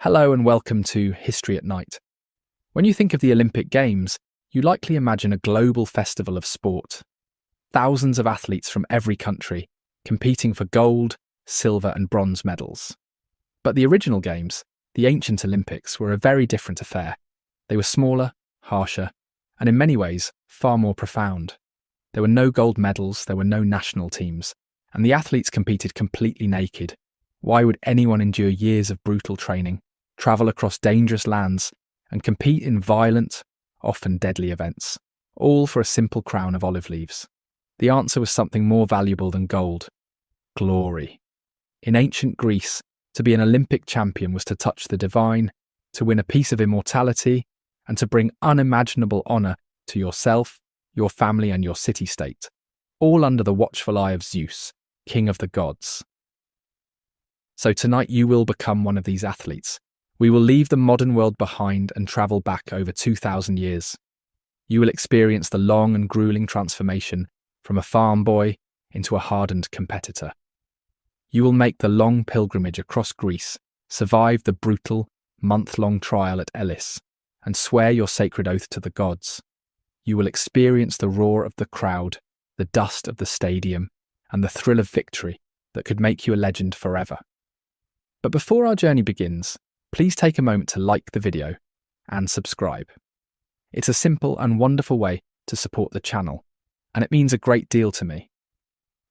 Hello and welcome to History at Night. When you think of the Olympic Games, you likely imagine a global festival of sport. Thousands of athletes from every country competing for gold, silver and bronze medals. But the original Games, the ancient Olympics, were a very different affair. They were smaller, harsher, and in many ways far more profound. There were no gold medals, there were no national teams, and the athletes competed completely naked. Why would anyone endure years of brutal training, travel across dangerous lands, and compete in violent, often deadly events, all for a simple crown of olive leaves? The answer was something more valuable than gold: glory. In ancient Greece, to be an Olympic champion was to touch the divine, to win a piece of immortality, and to bring unimaginable honour to yourself, your family and your city-state, all under the watchful eye of Zeus, king of the gods. So tonight you will become one of these athletes. We will leave the modern world behind and travel back over 2,000 years. You will experience the long and grueling transformation from a farm boy into a hardened competitor. You will make the long pilgrimage across Greece, survive the brutal, month-long trial at Elis, and swear your sacred oath to the gods. You will experience the roar of the crowd, the dust of the stadium, and the thrill of victory that could make you a legend forever. But before our journey begins, please take a moment to like the video and subscribe. It's a simple and wonderful way to support the channel, and it means a great deal to me.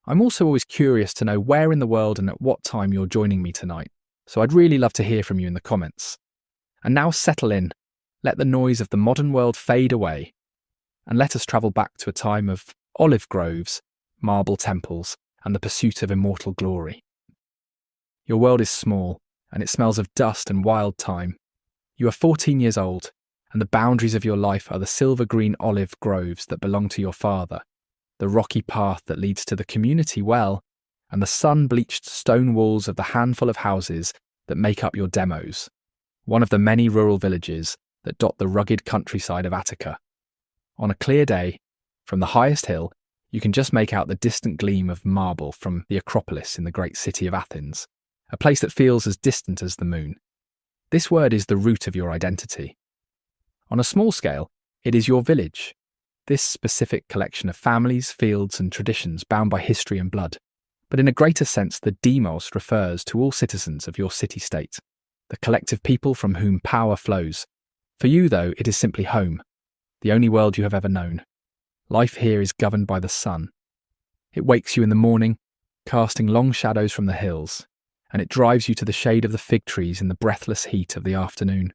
I'm also always curious to know where in the world and at what time you're joining me tonight, so I'd really love to hear from you in the comments. And now settle in, let the noise of the modern world fade away, and let us travel back to a time of olive groves, marble temples, and the pursuit of immortal glory. Your world is small, and it smells of dust and wild thyme. You are 14 years old, and the boundaries of your life are the silver-green olive groves that belong to your father, the rocky path that leads to the community well, and the sun-bleached stone walls of the handful of houses that make up your demos, one of the many rural villages that dot the rugged countryside of Attica. On a clear day, from the highest hill, you can just make out the distant gleam of marble from the Acropolis in the great city of Athens, a place that feels as distant as the moon. This word is the root of your identity. On a small scale, it is your village, this specific collection of families, fields and traditions bound by history and blood. But in a greater sense, the demos refers to all citizens of your city-state, the collective people from whom power flows. For you, though, it is simply home, the only world you have ever known. Life here is governed by the sun. It wakes you in the morning, casting long shadows from the hills, and it drives you to the shade of the fig trees in the breathless heat of the afternoon.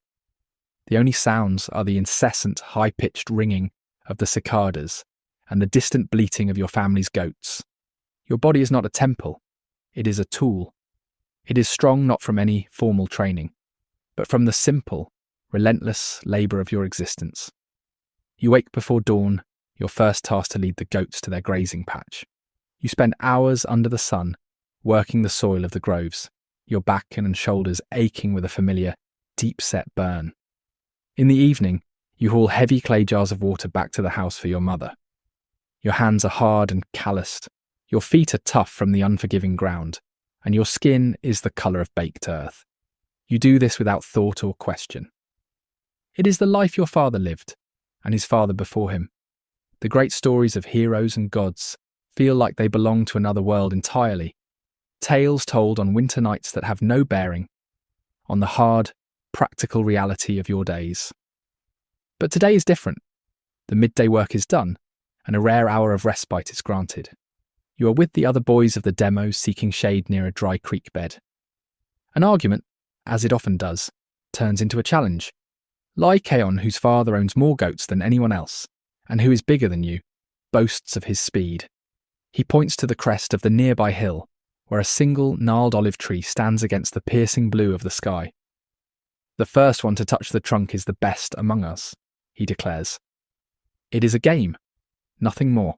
The only sounds are the incessant, high-pitched ringing of the cicadas and the distant bleating of your family's goats. Your body is not a temple, it is a tool. It is strong not from any formal training, but from the simple, relentless labour of your existence. You wake before dawn, your first task to lead the goats to their grazing patch. You spend hours under the sun, working the soil of the groves, your back and shoulders aching with a familiar, deep-set burn. In the evening, you haul heavy clay jars of water back to the house for your mother. Your hands are hard and calloused, your feet are tough from the unforgiving ground, and your skin is the colour of baked earth. You do this without thought or question. It is the life your father lived, and his father before him. The great stories of heroes and gods feel like they belong to another world entirely, tales told on winter nights that have no bearing on the hard, practical reality of your days. But today is different. The midday work is done, and a rare hour of respite is granted. You are with the other boys of the demos seeking shade near a dry creek bed. An argument, as it often does, turns into a challenge. Lycaon, whose father owns more goats than anyone else, and who is bigger than you, boasts of his speed. He points to the crest of the nearby hill, where a single gnarled olive tree stands against the piercing blue of the sky. The first one to touch the trunk is the best among us, he declares. It is a game, nothing more.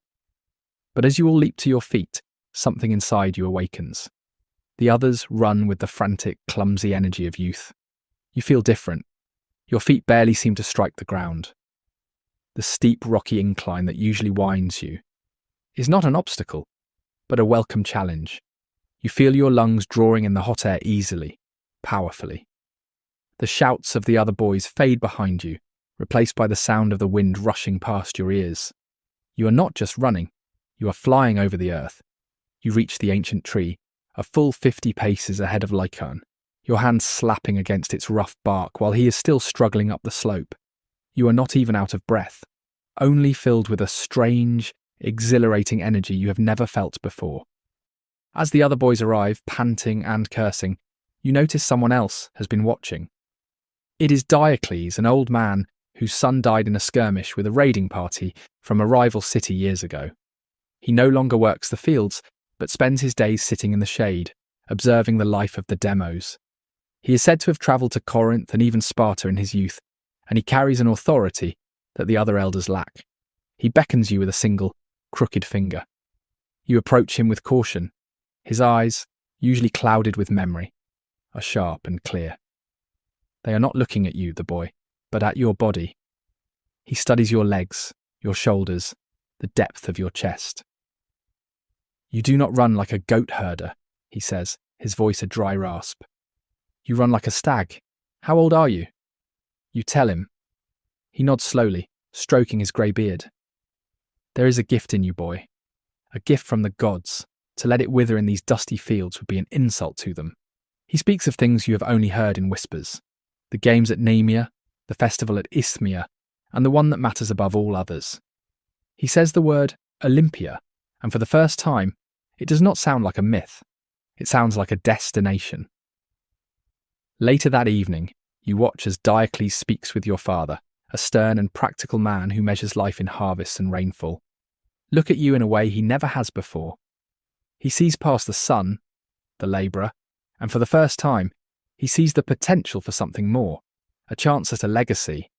But as you all leap to your feet, something inside you awakens. The others run with the frantic, clumsy energy of youth. You feel different. Your feet barely seem to strike the ground. The steep, rocky incline that usually winds you is not an obstacle, but a welcome challenge. You feel your lungs drawing in the hot air easily, powerfully. The shouts of the other boys fade behind you, replaced by the sound of the wind rushing past your ears. You are not just running, you are flying over the earth. You reach the ancient tree, a full 50 paces ahead of Lycaon, your hands slapping against its rough bark while he is still struggling up the slope. You are not even out of breath, only filled with a strange, exhilarating energy you have never felt before. As the other boys arrive, panting and cursing, you notice someone else has been watching. It is Diocles, an old man whose son died in a skirmish with a raiding party from a rival city years ago. He no longer works the fields, but spends his days sitting in the shade, observing the life of the demos. He is said to have travelled to Corinth and even Sparta in his youth, and he carries an authority that the other elders lack. He beckons you with a single, crooked finger. You approach him with caution. His eyes, usually clouded with memory, are sharp and clear. They are not looking at you, the boy, but at your body. He studies your legs, your shoulders, the depth of your chest. You do not run like a goat herder, he says, his voice a dry rasp. You run like a stag. How old are you? You tell him. He nods slowly, stroking his grey beard. There is a gift in you, boy. A gift from the gods. To let it wither in these dusty fields would be an insult to them. He speaks of things you have only heard in whispers. The games at Nemea, the festival at Isthmia, and the one that matters above all others. He says the word Olympia, and for the first time, it does not sound like a myth. It sounds like a destination. Later that evening, you watch as Diocles speaks with your father, a stern and practical man who measures life in harvests and rainfall. Look at you in a way he never has before. He sees past the son, the labourer, and for the first time, he sees the potential for something more, a chance at a legacy,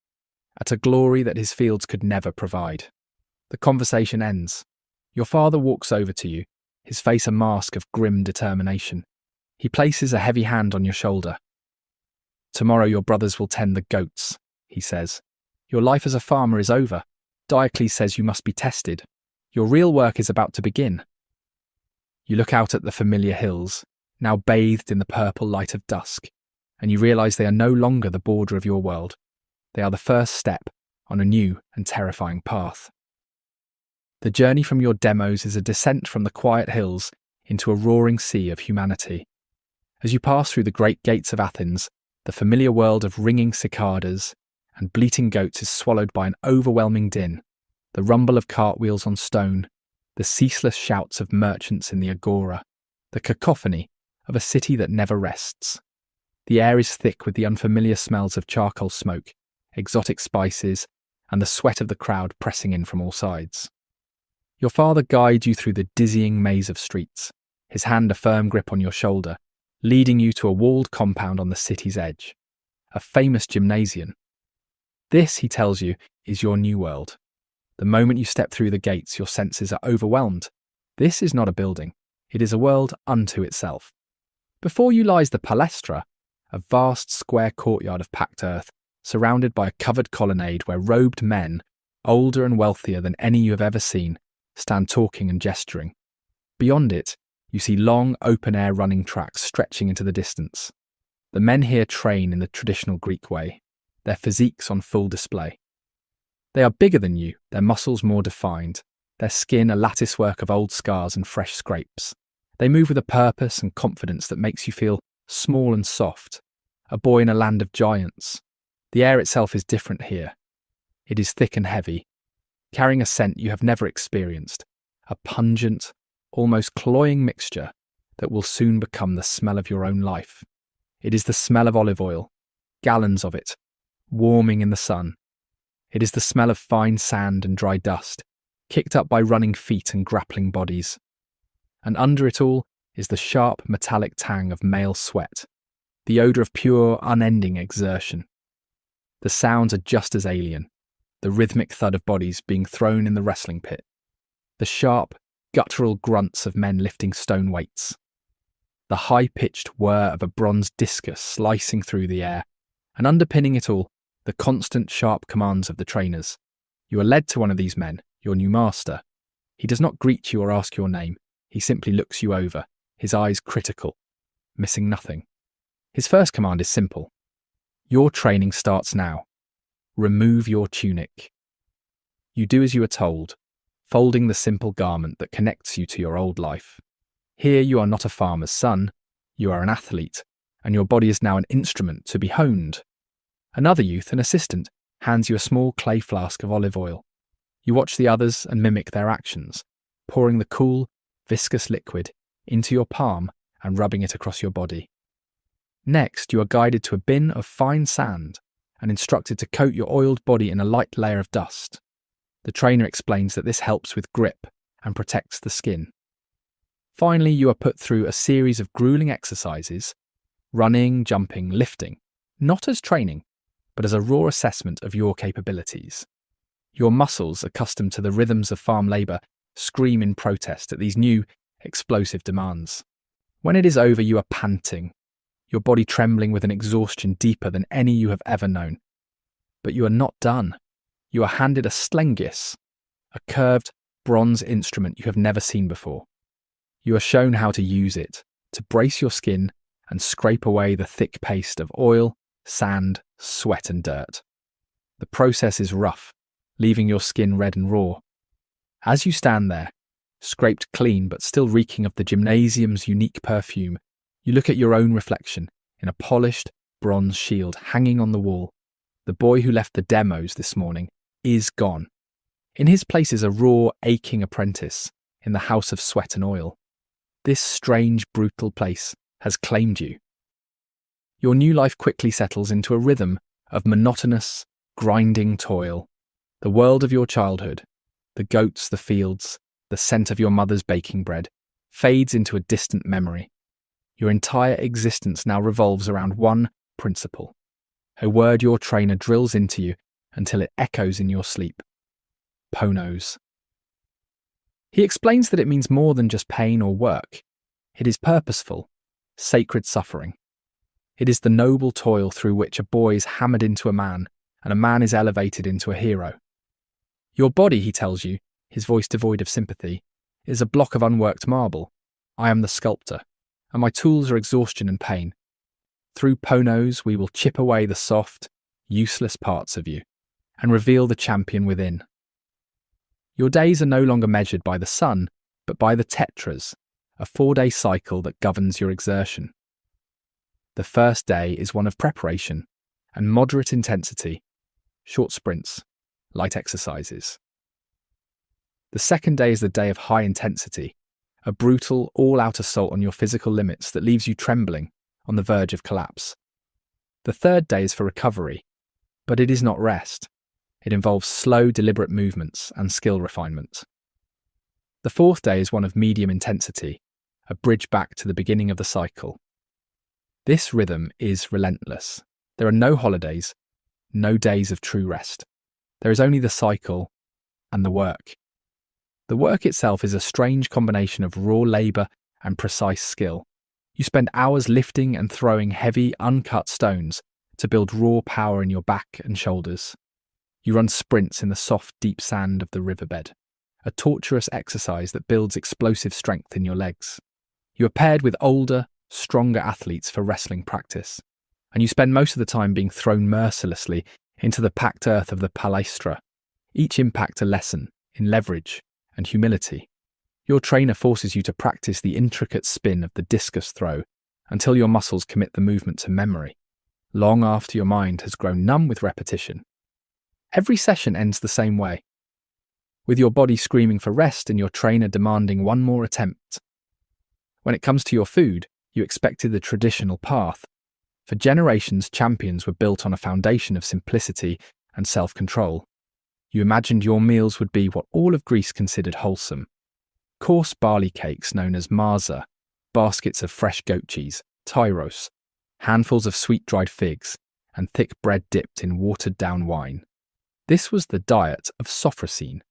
at a glory that his fields could never provide. The conversation ends. Your father walks over to you, his face a mask of grim determination. He places a heavy hand on your shoulder. Tomorrow your brothers will tend the goats, he says. Your life as a farmer is over. Diocles says you must be tested. Your real work is about to begin. You look out at the familiar hills, now bathed in the purple light of dusk, and you realise they are no longer the border of your world. They are the first step on a new and terrifying path. The journey from your demos is a descent from the quiet hills into a roaring sea of humanity. As you pass through the great gates of Athens, the familiar world of ringing cicadas and bleating goats is swallowed by an overwhelming din, the rumble of cartwheels on stone, the ceaseless shouts of merchants in the agora, the cacophony of a city that never rests. The air is thick with the unfamiliar smells of charcoal smoke, exotic spices, and the sweat of the crowd pressing in from all sides. Your father guides you through the dizzying maze of streets, his hand a firm grip on your shoulder, leading you to a walled compound on the city's edge, a famous gymnasium. This, he tells you, is your new world. The moment you step through the gates, your senses are overwhelmed. This is not a building. It is a world unto itself. Before you lies the palestra, a vast square courtyard of packed earth, surrounded by a covered colonnade where robed men, older and wealthier than any you have ever seen, stand talking and gesturing. Beyond it, you see long, open-air running tracks stretching into the distance. The men here train in the traditional Greek way, their physiques on full display. They are bigger than you, their muscles more defined, their skin a latticework of old scars and fresh scrapes. They move with a purpose and confidence that makes you feel small and soft, a boy in a land of giants. The air itself is different here. It is thick and heavy, carrying a scent you have never experienced, a pungent, almost cloying mixture that will soon become the smell of your own life. It is the smell of olive oil, gallons of it, warming in the sun. It is the smell of fine sand and dry dust, kicked up by running feet and grappling bodies. And under it all is the sharp metallic tang of male sweat, the odour of pure, unending exertion. The sounds are just as alien, the rhythmic thud of bodies being thrown in the wrestling pit, the sharp, guttural grunts of men lifting stone weights, the high-pitched whir of a bronze discus slicing through the air, and underpinning it all, the constant sharp commands of the trainers. You are led to one of these men, your new master. He does not greet you or ask your name. He simply looks you over, his eyes critical, missing nothing. His first command is simple. Your training starts now. Remove your tunic. You do as you are told, folding the simple garment that connects you to your old life. Here you are not a farmer's son, you are an athlete, and your body is now an instrument to be honed. Another youth, an assistant, hands you a small clay flask of olive oil. You watch the others and mimic their actions, pouring the cool, viscous liquid into your palm and rubbing it across your body. Next, you are guided to a bin of fine sand and instructed to coat your oiled body in a light layer of dust. The trainer explains that this helps with grip and protects the skin. Finally, you are put through a series of grueling exercises, running, jumping, lifting, not as training, but as a raw assessment of your capabilities. Your muscles, accustomed to the rhythms of farm labour, scream in protest at these new, explosive demands. When it is over, you are panting, your body trembling with an exhaustion deeper than any you have ever known. But you are not done. You are handed a slengis, a curved, bronze instrument you have never seen before. You are shown how to use it, to brace your skin and scrape away the thick paste of oil, sand, sweat and dirt. The process is rough, leaving your skin red and raw. As you stand there, scraped clean but still reeking of the gymnasium's unique perfume, you look at your own reflection in a polished bronze shield hanging on the wall. The boy who left the demos this morning is gone. In his place is a raw, aching apprentice in the house of sweat and oil. This strange, brutal place has claimed you. Your new life quickly settles into a rhythm of monotonous, grinding toil. The world of your childhood, the goats, the fields, the scent of your mother's baking bread, fades into a distant memory. Your entire existence now revolves around one principle, a word your trainer drills into you until it echoes in your sleep. Ponos. He explains that it means more than just pain or work. It is purposeful, sacred suffering. It is the noble toil through which a boy is hammered into a man and a man is elevated into a hero. Your body, he tells you, his voice devoid of sympathy, is a block of unworked marble. I am the sculptor, and my tools are exhaustion and pain. Through Ponos, we will chip away the soft, useless parts of you and reveal the champion within. Your days are no longer measured by the sun, but by the tetras, a 4-day cycle that governs your exertion. The first day is one of preparation and moderate intensity, short sprints, light exercises. The second day is the day of high intensity, a brutal, all-out assault on your physical limits that leaves you trembling on the verge of collapse. The third day is for recovery, but it is not rest. It involves slow, deliberate movements and skill refinement. The fourth day is one of medium intensity, a bridge back to the beginning of the cycle. This rhythm is relentless. There are no holidays, no days of true rest. There is only the cycle and the work. The work itself is a strange combination of raw labour and precise skill. You spend hours lifting and throwing heavy, uncut stones to build raw power in your back and shoulders. You run sprints in the soft, deep sand of the riverbed, a torturous exercise that builds explosive strength in your legs. You are paired with older, stronger athletes for wrestling practice, and you spend most of the time being thrown mercilessly into the packed earth of the palestra, each impact a lesson in leverage and humility. Your trainer forces you to practice the intricate spin of the discus throw until your muscles commit the movement to memory, long after your mind has grown numb with repetition. Every session ends the same way, with your body screaming for rest and your trainer demanding one more attempt. When it comes to your food, you expected the traditional path. For generations, champions were built on a foundation of simplicity and self-control. You imagined your meals would be what all of Greece considered wholesome. Coarse barley cakes known as marza, baskets of fresh goat cheese, tyros, handfuls of sweet-dried figs, and thick bread dipped in watered-down wine. This was the diet of sophrosine,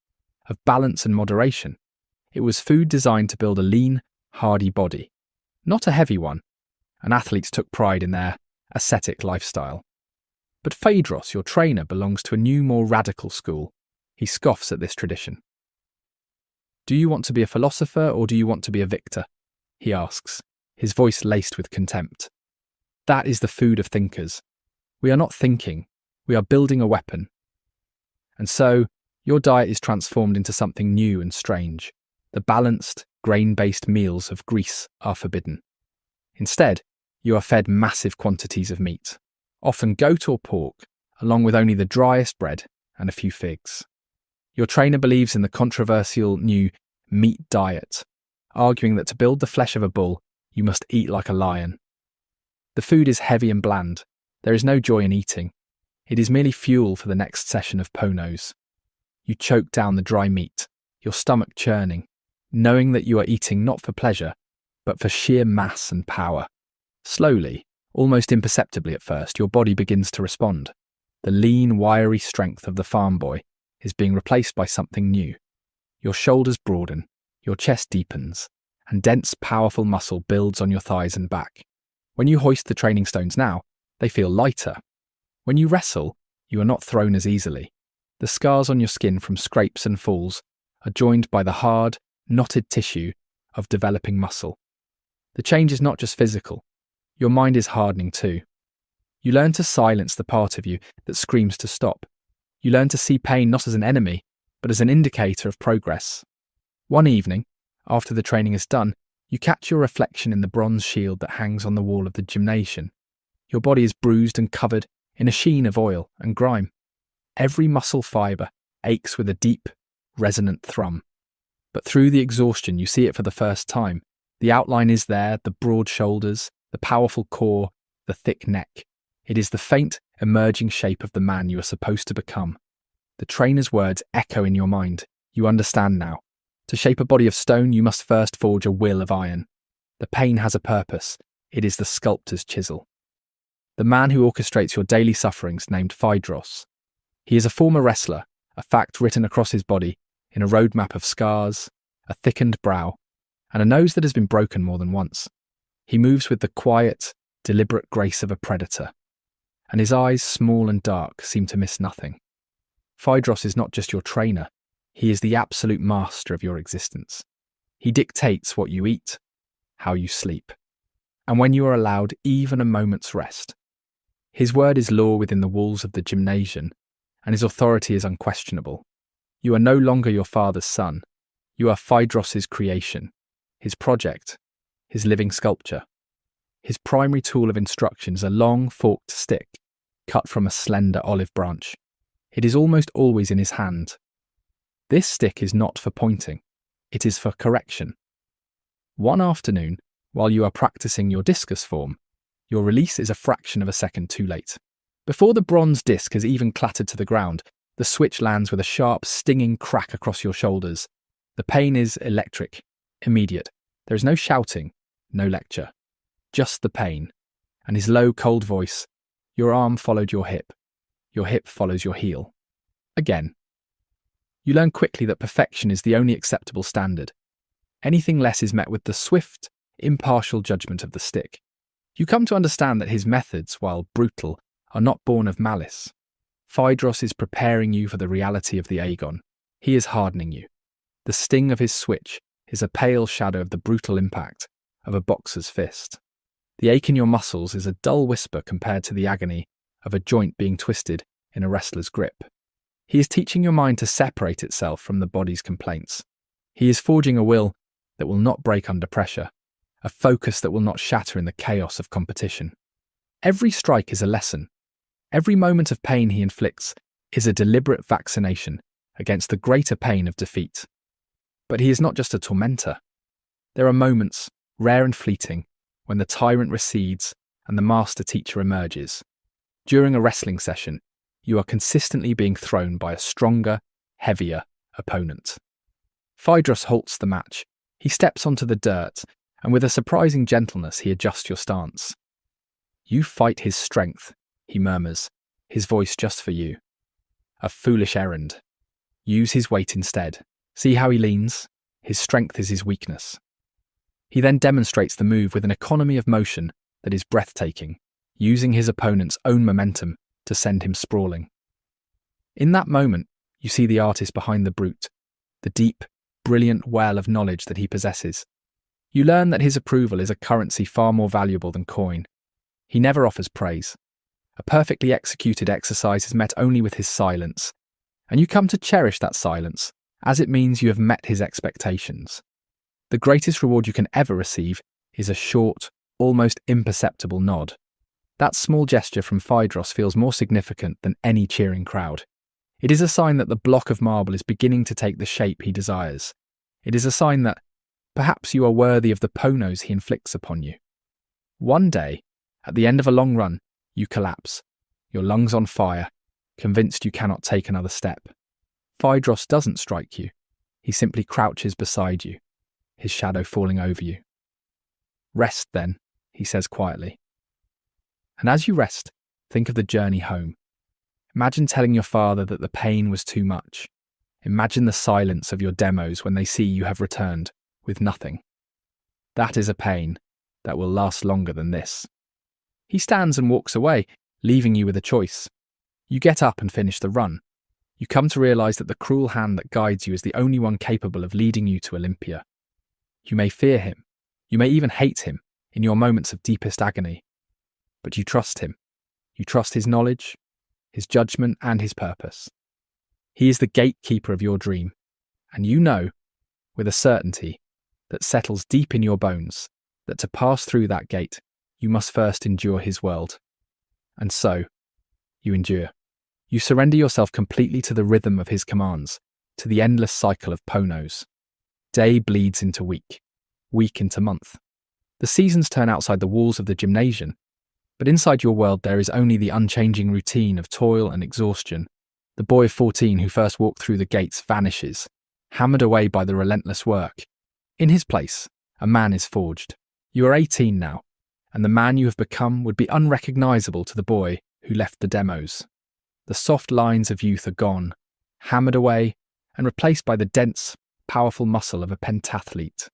of balance and moderation. It was food designed to build a lean, hardy body, not a heavy one, and athletes took pride in their ascetic lifestyle. But Phaedros, your trainer, belongs to a new, more radical school. He scoffs at this tradition. Do you want to be a philosopher or do you want to be a victor? He asks, his voice laced with contempt. That is the food of thinkers. We are not thinking, we are building a weapon. And so, your diet is transformed into something new and strange. The balanced, grain-based meals of Greece are forbidden. Instead, you are fed massive quantities of meat, often goat or pork, along with only the driest bread and a few figs. Your trainer believes in the controversial new meat diet, arguing that to build the flesh of a bull, you must eat like a lion. The food is heavy and bland. There is no joy in eating. It is merely fuel for the next session of ponos. You choke down the dry meat, your stomach churning, knowing that you are eating not for pleasure, but for sheer mass and power. Slowly, almost imperceptibly at first, your body begins to respond. The lean, wiry strength of the farm boy is being replaced by something new. Your shoulders broaden, your chest deepens, and dense, powerful muscle builds on your thighs and back. When you hoist the training stones now, they feel lighter. When you wrestle, you are not thrown as easily. The scars on your skin from scrapes and falls are joined by the hard, knotted tissue of developing muscle. The change is not just physical. Your mind is hardening too. You learn to silence the part of you that screams to stop. You learn to see pain not as an enemy, but as an indicator of progress. One evening, after the training is done, you catch your reflection in the bronze shield that hangs on the wall of the gymnasium. Your body is bruised and covered in a sheen of oil and grime. Every muscle fibre aches with a deep, resonant thrum. But through the exhaustion, you see it for the first time. The outline is there, the broad shoulders, the powerful core, the thick neck. It is the faint, emerging shape of the man you are supposed to become. The trainer's words echo in your mind. You understand now. To shape a body of stone, you must first forge a will of iron. The pain has a purpose. It is the sculptor's chisel. The man who orchestrates your daily sufferings, named Phaedros. He is a former wrestler, a fact written across his body in a roadmap of scars, a thickened brow, and a nose that has been broken more than once. He moves with the quiet, deliberate grace of a predator, and his eyes, small and dark, seem to miss nothing. Phaedros is not just your trainer, he is the absolute master of your existence. He dictates what you eat, how you sleep, and when you are allowed even a moment's rest. His word is law within the walls of the gymnasium, and his authority is unquestionable. You are no longer your father's son. You are Phaedros's creation, his project, his living sculpture. His primary tool of instruction is a long, forked stick, cut from a slender olive branch. It is almost always in his hand. This stick is not for pointing. It is for correction. One afternoon, while you are practicing your discus form, your release is a fraction of a second too late. Before the bronze disc has even clattered to the ground, the switch lands with a sharp, stinging crack across your shoulders. The pain is electric, immediate. There is no shouting, no lecture. Just the pain. And his low, cold voice, your arm followed your hip follows your heel. Again. You learn quickly that perfection is the only acceptable standard. Anything less is met with the swift, impartial judgment of the stick. You come to understand that his methods, while brutal, are not born of malice. Phaedros is preparing you for the reality of the agon. He is hardening you. The sting of his switch is a pale shadow of the brutal impact of a boxer's fist. The ache in your muscles is a dull whisper compared to the agony of a joint being twisted in a wrestler's grip. He is teaching your mind to separate itself from the body's complaints. He is forging a will that will not break under pressure, a focus that will not shatter in the chaos of competition. Every strike is a lesson. Every moment of pain he inflicts is a deliberate vaccination against the greater pain of defeat. But he is not just a tormentor. There are moments, rare and fleeting, when the tyrant recedes and the master teacher emerges. During a wrestling session, you are consistently being thrown by a stronger, heavier opponent. Phaedros halts the match. He steps onto the dirt, and with a surprising gentleness he adjusts your stance. You fight his strength, he murmurs, his voice just for you. A foolish errand. Use his weight instead. See how he leans? His strength is his weakness. He then demonstrates the move with an economy of motion that is breathtaking, using his opponent's own momentum to send him sprawling. In that moment, you see the artist behind the brute, the deep, brilliant well of knowledge that he possesses. You learn that his approval is a currency far more valuable than coin. He never offers praise. A perfectly executed exercise is met only with his silence, and you come to cherish that silence, as it means you have met his expectations. The greatest reward you can ever receive is a short, almost imperceptible nod. That small gesture from Phaedros feels more significant than any cheering crowd. It is a sign that the block of marble is beginning to take the shape he desires. It is a sign that perhaps you are worthy of the ponos he inflicts upon you. One day, at the end of a long run, you collapse, your lungs on fire, convinced you cannot take another step. Phaedros doesn't strike you. He simply crouches beside you, his shadow falling over you. Rest then, he says quietly. And as you rest, think of the journey home. Imagine telling your father that the pain was too much. Imagine the silence of your demos when they see you have returned with nothing. That is a pain that will last longer than this. He stands and walks away, leaving you with a choice. You get up and finish the run. You come to realize that the cruel hand that guides you is the only one capable of leading you to Olympia. You may fear him. You may even hate him in your moments of deepest agony. But you trust him. You trust his knowledge, his judgment, and his purpose. He is the gatekeeper of your dream, and you know, with a certainty that settles deep in your bones, that to pass through that gate, you must first endure his world. And so, you endure. You surrender yourself completely to the rhythm of his commands, to the endless cycle of ponos. Day bleeds into week, week into month. The seasons turn outside the walls of the gymnasium, but inside your world there is only the unchanging routine of toil and exhaustion. The boy of 14 who first walked through the gates vanishes, hammered away by the relentless work. In his place, a man is forged. You are 18 now, and the man you have become would be unrecognizable to the boy who left the demos. The soft lines of youth are gone, hammered away, and replaced by the dense, powerful muscle of a pentathlete.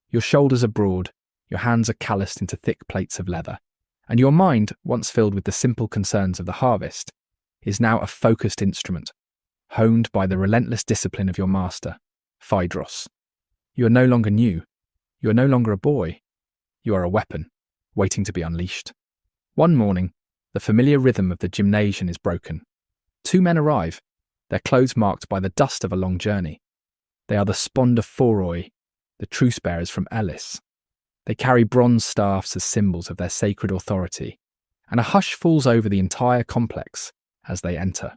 Your shoulders are broad, your hands are calloused into thick plates of leather, and your mind, once filled with the simple concerns of the harvest, is now a focused instrument, honed by the relentless discipline of your master, Phaedros. You are no longer new. You are no longer a boy. You are a weapon, waiting to be unleashed. One morning, the familiar rhythm of the gymnasium is broken. Two men arrive, their clothes marked by the dust of a long journey. They are the Spondophoroi, the truce-bearers from Elis. They carry bronze staffs as symbols of their sacred authority, and a hush falls over the entire complex as they enter.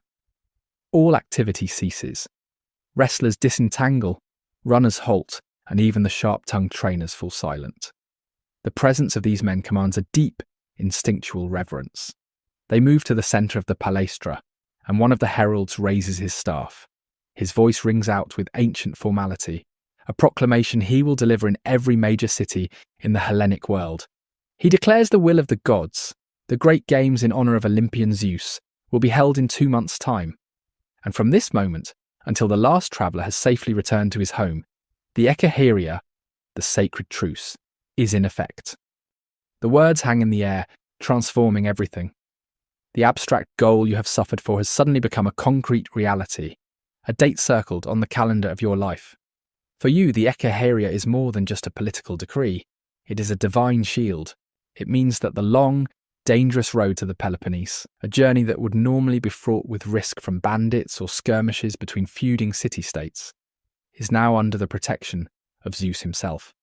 All activity ceases. Wrestlers disentangle, runners halt, and even the sharp-tongued trainers fall silent. The presence of these men commands a deep, instinctual reverence. They move to the centre of the palestra, and one of the heralds raises his staff. His voice rings out with ancient formality, a proclamation he will deliver in every major city in the Hellenic world. He declares the will of the gods. The great games in honour of Olympian Zeus will be held in 2 months' time. And from this moment, until the last traveller has safely returned to his home, the Ekaheria, the sacred truce, is in effect. The words hang in the air, transforming everything. The abstract goal you have suffered for has suddenly become a concrete reality, a date circled on the calendar of your life. For you, the Ekaheria is more than just a political decree. It is a divine shield. It means that the long, dangerous road to the Peloponnese, a journey that would normally be fraught with risk from bandits or skirmishes between feuding city-states, is now under the protection of Zeus himself.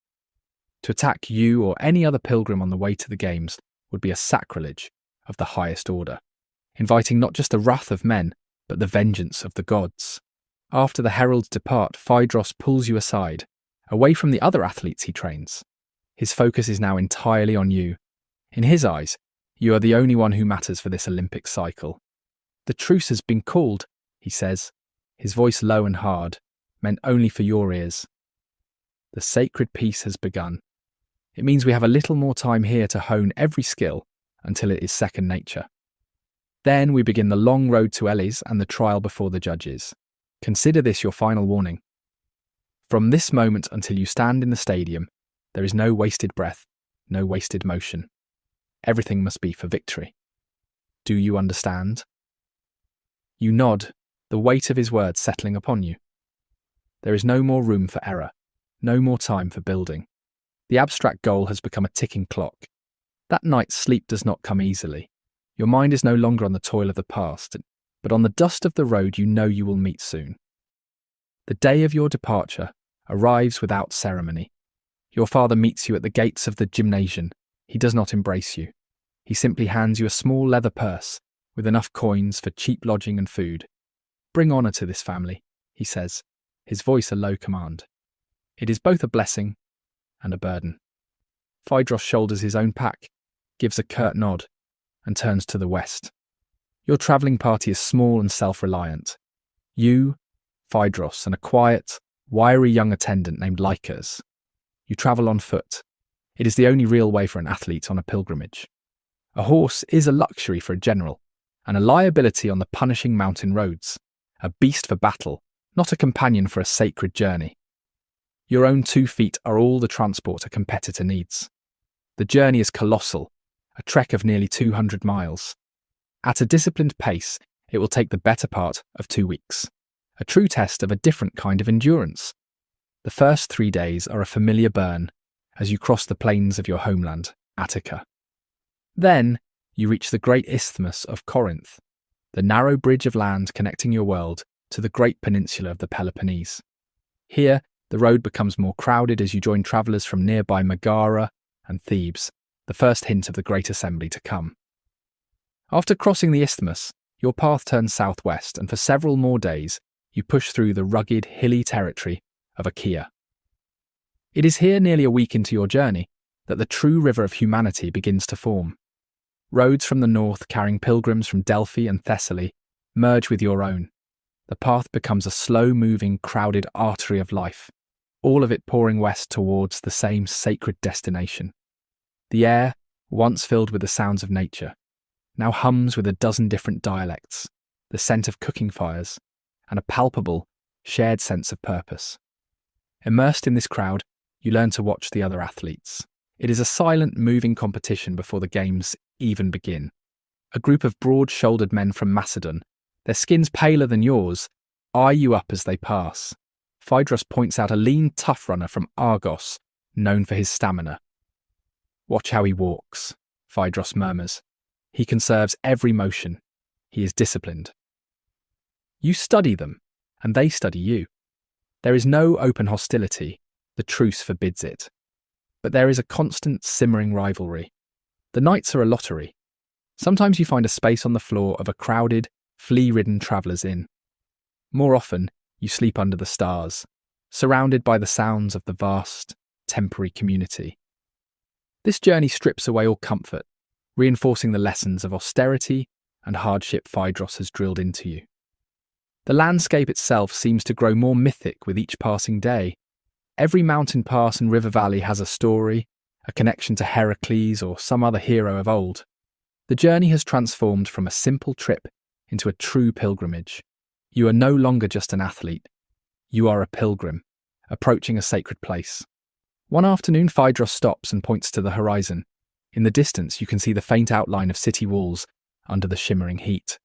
To attack you or any other pilgrim on the way to the games would be a sacrilege of the highest order, inviting not just the wrath of men, but the vengeance of the gods. After the heralds depart, Phaedros pulls you aside, away from the other athletes he trains. His focus is now entirely on you. In his eyes, you are the only one who matters for this Olympic cycle. The truce has been called, he says, his voice low and hard, meant only for your ears. The sacred peace has begun. It means we have a little more time here to hone every skill until it is second nature. Then we begin the long road to Elis and the trial before the judges. Consider this your final warning. From this moment until you stand in the stadium, there is no wasted breath, no wasted motion. Everything must be for victory. Do you understand? You nod, the weight of his words settling upon you. There is no more room for error, no more time for building. The abstract goal has become a ticking clock. That night's sleep does not come easily. Your mind is no longer on the toil of the past, but on the dust of the road you know you will meet soon. The day of your departure arrives without ceremony. Your father meets you at the gates of the gymnasium. He does not embrace you. He simply hands you a small leather purse with enough coins for cheap lodging and food. Bring honour to this family, he says, his voice a low command. It is both a blessing and a burden. Phaedros shoulders his own pack, gives a curt nod, and turns to the west. Your travelling party is small and self-reliant. You, Phaedros, and a quiet, wiry young attendant named Lycas. You travel on foot. It is the only real way for an athlete on a pilgrimage. A horse is a luxury for a general, and a liability on the punishing mountain roads. A beast for battle, not a companion for a sacred journey. Your own 2 feet are all the transport a competitor needs. The journey is colossal, a trek of nearly 200 miles. At a disciplined pace, it will take the better part of 2 weeks. A true test of a different kind of endurance. The first 3 days are a familiar burn as you cross the plains of your homeland, Attica. Then you reach the great isthmus of Corinth, the narrow bridge of land connecting your world to the great peninsula of the Peloponnese. Here, the road becomes more crowded as you join travellers from nearby Megara and Thebes, the first hint of the great assembly to come. After crossing the isthmus, your path turns southwest, and for several more days, you push through the rugged, hilly territory of Achaia. It is here, nearly a week into your journey, that the true river of humanity begins to form. Roads from the north carrying pilgrims from Delphi and Thessaly merge with your own. The path becomes a slow-moving, crowded artery of life, all of it pouring west towards the same sacred destination. The air, once filled with the sounds of nature, now hums with a dozen different dialects, the scent of cooking fires, and a palpable, shared sense of purpose. Immersed in this crowd, you learn to watch the other athletes. It is a silent, moving competition before the games even begin. A group of broad-shouldered men from Macedon, their skins paler than yours, eye you up as they pass. Phaedros points out a lean, tough runner from Argos, known for his stamina. Watch how he walks, Phaedros murmurs. He conserves every motion. He is disciplined. You study them, and they study you. There is no open hostility. The truce forbids it. But there is a constant, simmering rivalry. The nights are a lottery. Sometimes you find a space on the floor of a crowded, flea-ridden traveller's inn. More often, you sleep under the stars, surrounded by the sounds of the vast, temporary community. This journey strips away all comfort, reinforcing the lessons of austerity and hardship Phaedros has drilled into you. The landscape itself seems to grow more mythic with each passing day. Every mountain pass and river valley has a story, a connection to Heracles or some other hero of old. The journey has transformed from a simple trip into a true pilgrimage. You are no longer just an athlete. You are a pilgrim, approaching a sacred place. One afternoon, Phaedros stops and points to the horizon. In the distance, you can see the faint outline of city walls under the shimmering heat.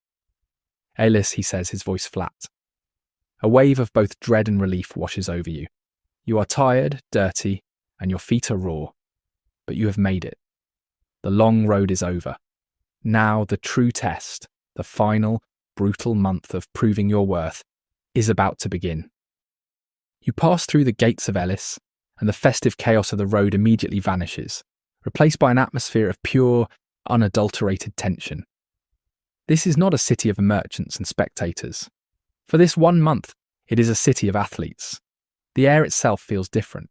Elis, he says, his voice flat. A wave of both dread and relief washes over you. You are tired, dirty, and your feet are raw. But you have made it. The long road is over. Now the true test, the final, brutal month of proving your worth, is about to begin. You pass through the gates of Elis, and the festive chaos of the road immediately vanishes, replaced by an atmosphere of pure, unadulterated tension. This is not a city of merchants and spectators. For this 1 month, it is a city of athletes. The air itself feels different,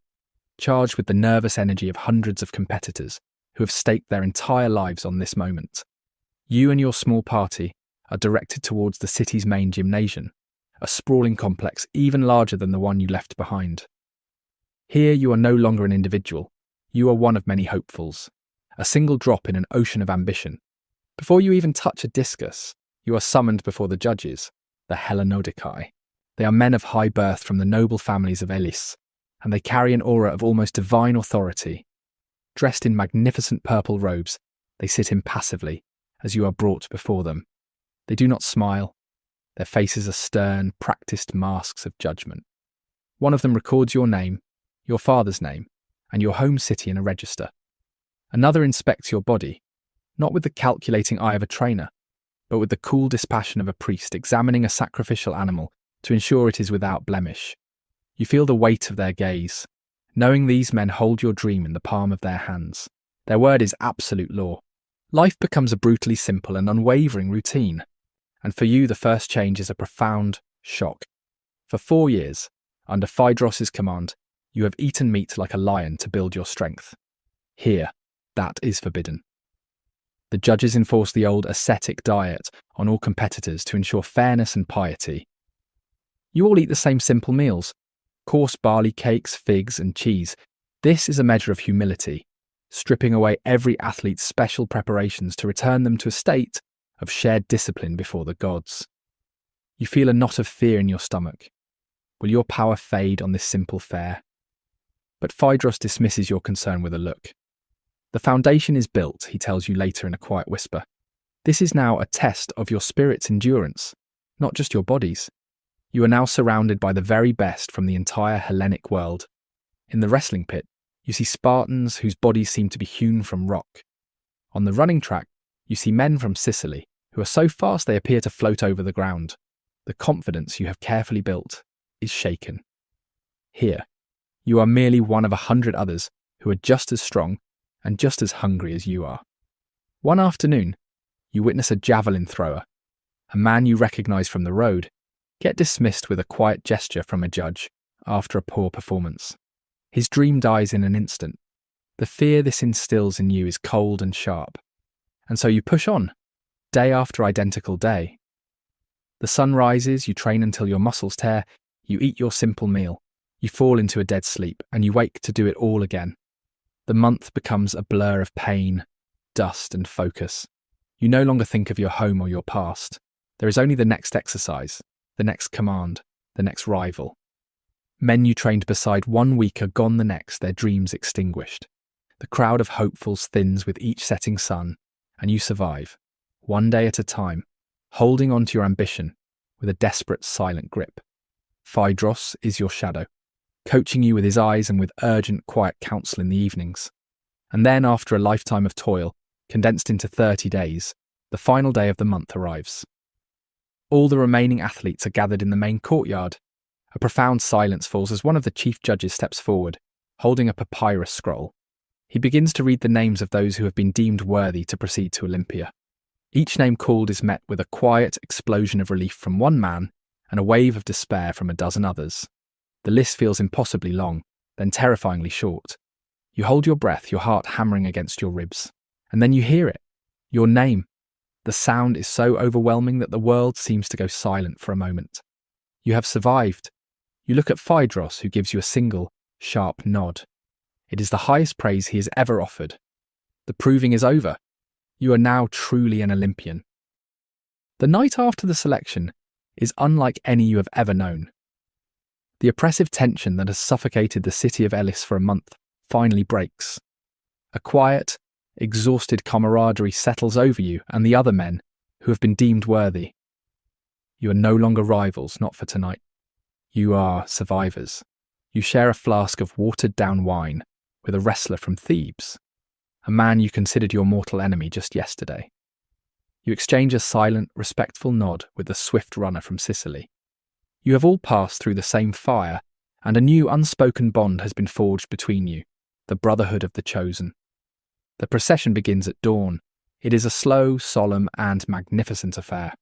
charged with the nervous energy of hundreds of competitors who have staked their entire lives on this moment. You and your small party are directed towards the city's main gymnasium, a sprawling complex even larger than the one you left behind. Here you are no longer an individual. You are one of many hopefuls, a single drop in an ocean of ambition. Before you even touch a discus, you are summoned before the judges, the Hellenodikai. They are men of high birth from the noble families of Elis, and they carry an aura of almost divine authority. Dressed in magnificent purple robes, they sit impassively as you are brought before them. They do not smile. Their faces are stern, practiced masks of judgment. One of them records your name, your father's name, and your home city in a register. Another inspects your body. not with the calculating eye of a trainer, but with the cool dispassion of a priest examining a sacrificial animal to ensure it is without blemish. You feel the weight of their gaze, knowing these men hold your dream in the palm of their hands. Their word is absolute law. Life becomes a brutally simple and unwavering routine, and for you the first change is a profound shock. For 4 years, under Phaedros's command, you have eaten meat like a lion to build your strength. Here, that is forbidden. The judges enforce the old ascetic diet on all competitors to ensure fairness and piety. You all eat the same simple meals, coarse barley cakes, figs, and cheese. This is a measure of humility, stripping away every athlete's special preparations to return them to a state of shared discipline before the gods. You feel a knot of fear in your stomach. Will your power fade on this simple fare? But Phaedros dismisses your concern with a look. The foundation is built, he tells you later in a quiet whisper. This is now a test of your spirit's endurance, not just your body's. You are now surrounded by the very best from the entire Hellenic world. In the wrestling pit, you see Spartans whose bodies seem to be hewn from rock. On the running track, you see men from Sicily who are so fast they appear to float over the ground. The confidence you have carefully built is shaken. Here, you are merely one of 100 others who are just as strong and just as hungry as you are. One afternoon, you witness a javelin thrower, a man you recognize from the road, get dismissed with a quiet gesture from a judge after a poor performance. His dream dies in an instant. The fear this instills in you is cold and sharp. And so you push on, day after identical day. The sun rises, you train until your muscles tear, you eat your simple meal, you fall into a dead sleep, and you wake to do it all again. The month becomes a blur of pain, dust, and focus. You no longer think of your home or your past. There is only the next exercise, the next command, the next rival. Men you trained beside 1 week are gone the next, their dreams extinguished. The crowd of hopefuls thins with each setting sun, and you survive, one day at a time, holding on to your ambition with a desperate, silent grip. Phaedros is your shadow, coaching you with his eyes and with urgent, quiet counsel in the evenings. And then, after a lifetime of toil, condensed into 30 days, the final day of the month arrives. All the remaining athletes are gathered in the main courtyard. A profound silence falls as one of the chief judges steps forward, holding a papyrus scroll. He begins to read the names of those who have been deemed worthy to proceed to Olympia. Each name called is met with a quiet explosion of relief from one man and a wave of despair from a dozen others. The list feels impossibly long, then terrifyingly short. You hold your breath, your heart hammering against your ribs. And then you hear it. Your name. The sound is so overwhelming that the world seems to go silent for a moment. You have survived. You look at Phaedros, who gives you a single, sharp nod. It is the highest praise he has ever offered. The proving is over. You are now truly an Olympian. The night after the selection is unlike any you have ever known. The oppressive tension that has suffocated the city of Elis for a month finally breaks. A quiet, exhausted camaraderie settles over you and the other men who have been deemed worthy. You are no longer rivals, not for tonight. You are survivors. You share a flask of watered-down wine with a wrestler from Thebes, a man you considered your mortal enemy just yesterday. You exchange a silent, respectful nod with the swift runner from Sicily. You have all passed through the same fire, and a new unspoken bond has been forged between you, the brotherhood of the chosen. The procession begins at dawn. It is a slow, solemn, and magnificent affair.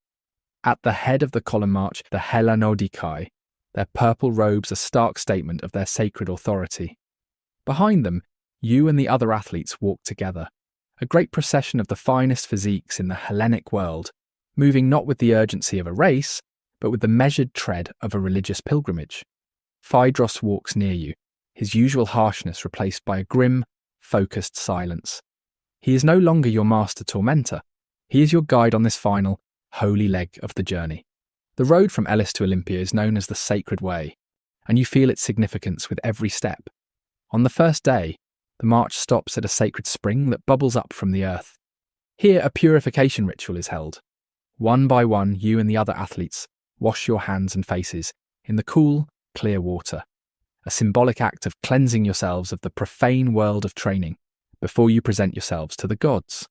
At the head of the column march the Hellanodikai, their purple robes a stark statement of their sacred authority. Behind them, you and the other athletes walk together, a great procession of the finest physiques in the Hellenic world, moving not with the urgency of a race, but with the measured tread of a religious pilgrimage. Phaedros walks near you, his usual harshness replaced by a grim, focused silence. He is no longer your master tormentor. He is your guide on this final, holy leg of the journey. The road from Elis to Olympia is known as the Sacred Way, and you feel its significance with every step. On the first day, the march stops at a sacred spring that bubbles up from the earth. Here, a purification ritual is held. One by one, you and the other athletes wash your hands and faces in the cool, clear water, a symbolic act of cleansing yourselves of the profane world of training before you present yourselves to the gods.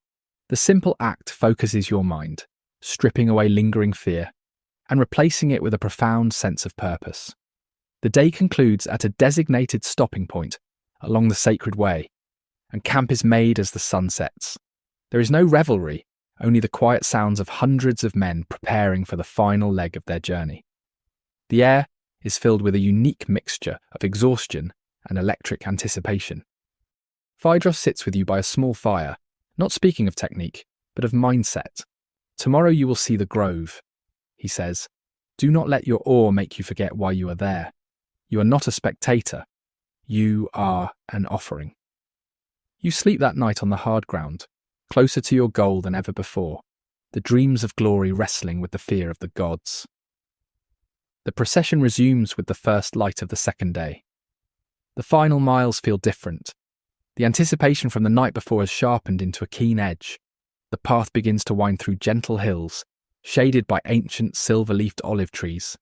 The simple act focuses your mind, stripping away lingering fear and replacing it with a profound sense of purpose. The day concludes at a designated stopping point along the sacred way, and camp is made as the sun sets. There is no revelry, only the quiet sounds of hundreds of men preparing for the final leg of their journey. The air is filled with a unique mixture of exhaustion and electric anticipation. Phaedros sits with you by a small fire, not speaking of technique, but of mindset. Tomorrow you will see the grove, he says. Do not let your awe make you forget why you are there. You are not a spectator. You are an offering. You sleep that night on the hard ground, closer to your goal than ever before, the dreams of glory wrestling with the fear of the gods. The procession resumes with the first light of the second day. The final miles feel different. The anticipation from the night before has sharpened into a keen edge. The path begins to wind through gentle hills, shaded by ancient silver-leafed olive trees.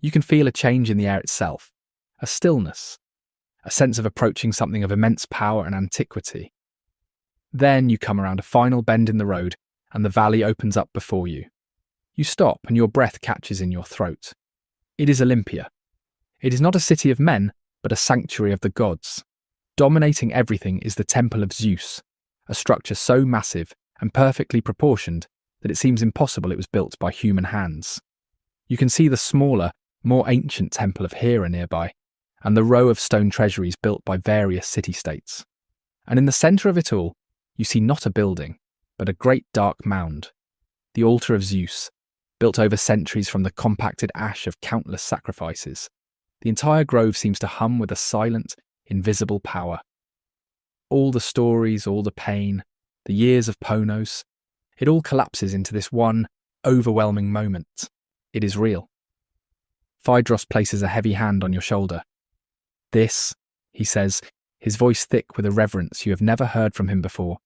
You can feel a change in the air itself, a stillness, a sense of approaching something of immense power and antiquity. Then you come around a final bend in the road, and the valley opens up before you. You stop, and your breath catches in your throat. It is Olympia. It is not a city of men, but a sanctuary of the gods. Dominating everything is the Temple of Zeus, a structure so massive and perfectly proportioned that it seems impossible it was built by human hands. You can see the smaller, more ancient temple of Hera nearby, and the row of stone treasuries built by various city-states. And in the centre of it all, you see not a building, but a great dark mound, the altar of Zeus, built over centuries from the compacted ash of countless sacrifices. The entire grove seems to hum with a silent, invisible power. All the stories, all the pain, the years of Ponos, it all collapses into this one overwhelming moment. It is real. Phaedros places a heavy hand on your shoulder. This, he says, his voice thick with a reverence you have never heard from him before,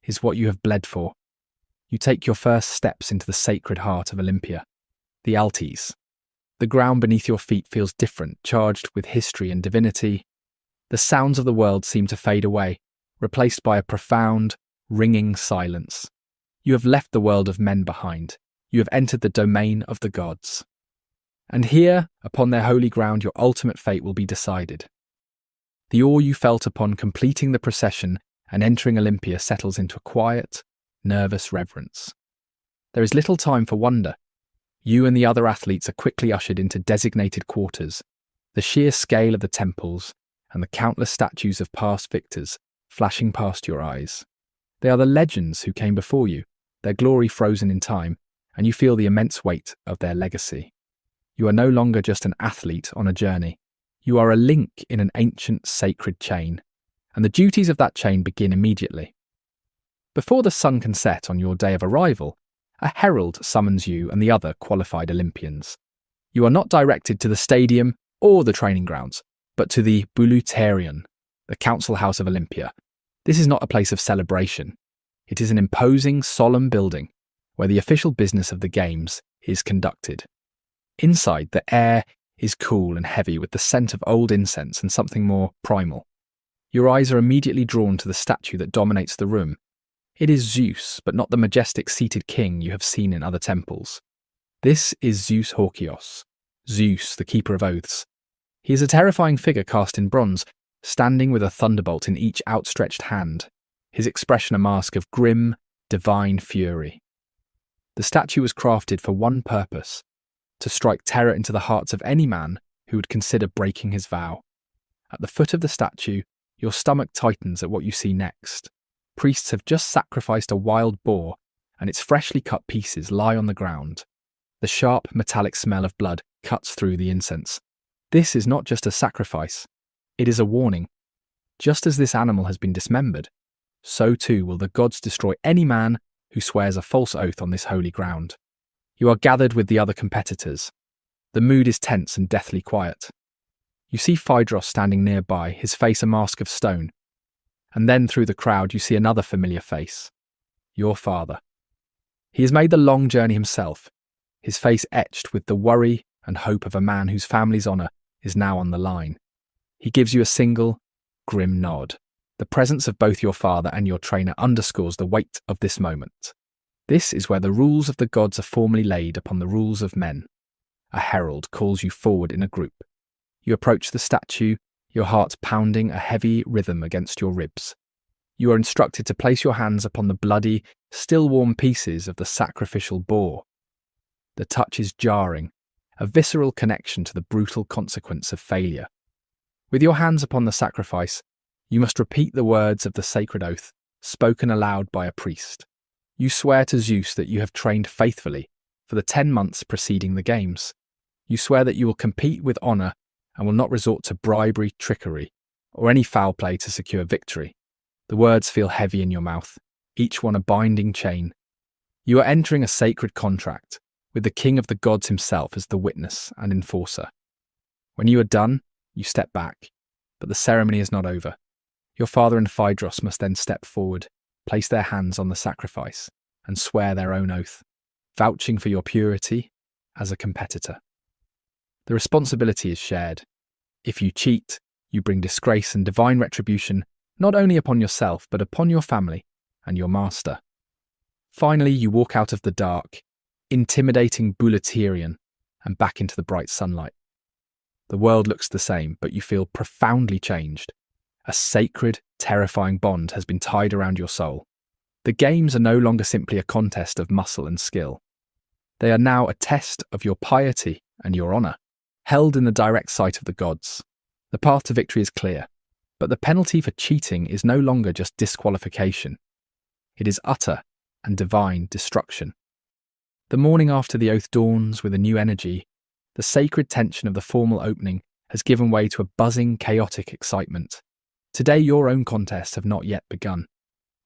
is what you have bled for. You take your first steps into the sacred heart of Olympia, the Altes. The ground beneath your feet feels different, charged with history and divinity. The sounds of the world seem to fade away, replaced by a profound, ringing silence. You have left the world of men behind. You have entered the domain of the gods. And here, upon their holy ground, your ultimate fate will be decided. The awe you felt upon completing the procession and entering Olympia settles into a quiet, nervous reverence. There is little time for wonder. You and the other athletes are quickly ushered into designated quarters. The sheer scale of the temples and the countless statues of past victors flashing past your eyes. They are the legends who came before you, their glory frozen in time, and you feel the immense weight of their legacy. You are no longer just an athlete on a journey. You are a link in an ancient sacred chain, and the duties of that chain begin immediately. Before the sun can set on your day of arrival, a herald summons you and the other qualified Olympians. You are not directed to the stadium or the training grounds, but to the Bouleuterion, the council house of Olympia. This is not a place of celebration. It is an imposing, solemn building where the official business of the games is conducted. Inside, the air is cool and heavy with the scent of old incense and something more primal. Your eyes are immediately drawn to the statue that dominates the room. It is Zeus, but not the majestic seated king you have seen in other temples. This is Zeus Horkios, Zeus, the keeper of oaths. He is a terrifying figure cast in bronze, standing with a thunderbolt in each outstretched hand, his expression a mask of grim, divine fury. The statue was crafted for one purpose: to strike terror into the hearts of any man who would consider breaking his vow. At the foot of the statue, your stomach tightens at what you see next. Priests have just sacrificed a wild boar, and its freshly cut pieces lie on the ground. The sharp, metallic smell of blood cuts through the incense. This is not just a sacrifice, it is a warning. Just as this animal has been dismembered, so too will the gods destroy any man who swears a false oath on this holy ground. You are gathered with the other competitors. The mood is tense and deathly quiet. You see Phaedros standing nearby, his face a mask of stone. And then through the crowd you see another familiar face. Your father. He has made the long journey himself, his face etched with the worry and hope of a man whose family's honour is now on the line. He gives you a single, grim nod. The presence of both your father and your trainer underscores the weight of this moment. This is where the rules of the gods are formally laid upon the rules of men. A herald calls you forward in a group. You approach the statue, your heart pounding a heavy rhythm against your ribs. You are instructed to place your hands upon the bloody, still warm pieces of the sacrificial boar. The touch is jarring, a visceral connection to the brutal consequence of failure. With your hands upon the sacrifice, you must repeat the words of the sacred oath, spoken aloud by a priest. You swear to Zeus that you have trained faithfully for the 10 months preceding the games. You swear that you will compete with honour and will not resort to bribery, trickery, or any foul play to secure victory. The words feel heavy in your mouth, each one a binding chain. You are entering a sacred contract, with the king of the gods himself as the witness and enforcer. When you are done, you step back, but the ceremony is not over. Your father and Phaedros must then step forward, place their hands on the sacrifice, and swear their own oath, vouching for your purity as a competitor. The responsibility is shared. If you cheat, you bring disgrace and divine retribution not only upon yourself but upon your family and your master. Finally, you walk out of the dark, intimidating Boulaterion, and back into the bright sunlight. The world looks the same, but you feel profoundly changed. A sacred, terrifying bond has been tied around your soul. The games are no longer simply a contest of muscle and skill. They are now a test of your piety and your honour, held in the direct sight of the gods. The path to victory is clear, but the penalty for cheating is no longer just disqualification. It is utter and divine destruction. The morning after the oath dawns with a new energy. The sacred tension of the formal opening has given way to a buzzing, chaotic excitement. Today, your own contests have not yet begun.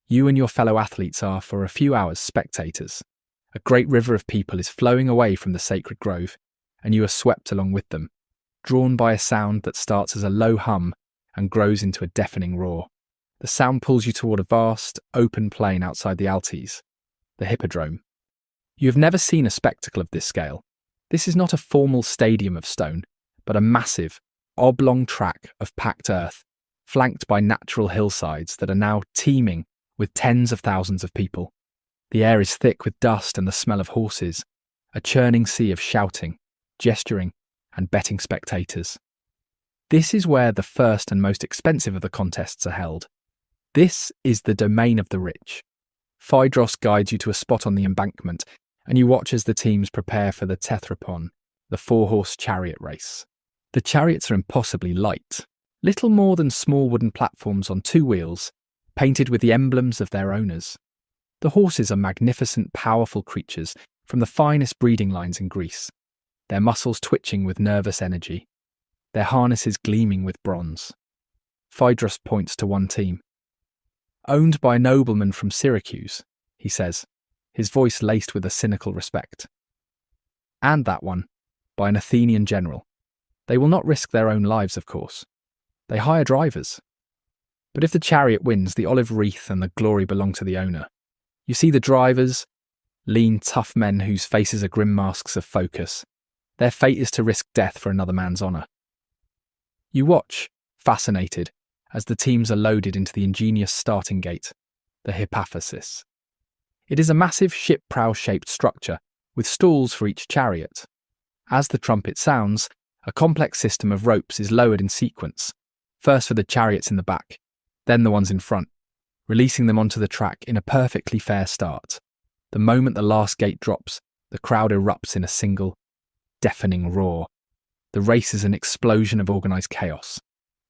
You and your fellow athletes are, for a few hours, spectators. A great river of people is flowing away from the sacred grove, and you are swept along with them, drawn by a sound that starts as a low hum and grows into a deafening roar. The sound pulls you toward a vast, open plain outside the Altes, the Hippodrome. You have never seen a spectacle of this scale. This is not a formal stadium of stone, but a massive, oblong track of packed earth, flanked by natural hillsides that are now teeming with tens of thousands of people. The air is thick with dust and the smell of horses, a churning sea of shouting, gesturing, and betting spectators. This is where the first and most expensive of the contests are held. This is the domain of the rich. Phaedros guides you to a spot on the embankment, and you watch as the teams prepare for the Tethropon, the 4-horse chariot race. The chariots are impossibly light, little more than small wooden platforms on 2 wheels, painted with the emblems of their owners. The horses are magnificent, powerful creatures from the finest breeding lines in Greece, their muscles twitching with nervous energy, their harnesses gleaming with bronze. Phaedros points to one team. Owned by a nobleman from Syracuse, he says, his voice laced with a cynical respect. And that one, by an Athenian general. They will not risk their own lives, of course. They hire drivers. But if the chariot wins, the olive wreath and the glory belong to the owner. You see the drivers, lean, tough men whose faces are grim masks of focus. Their fate is to risk death for another man's honour. You watch, fascinated, as the teams are loaded into the ingenious starting gate, the hypophysis. It is a massive ship-prow-shaped structure, with stalls for each chariot. As the trumpet sounds, a complex system of ropes is lowered in sequence, first for the chariots in the back, then the ones in front, releasing them onto the track in a perfectly fair start. The moment the last gate drops, the crowd erupts in a single, deafening roar. The race is an explosion of organised chaos.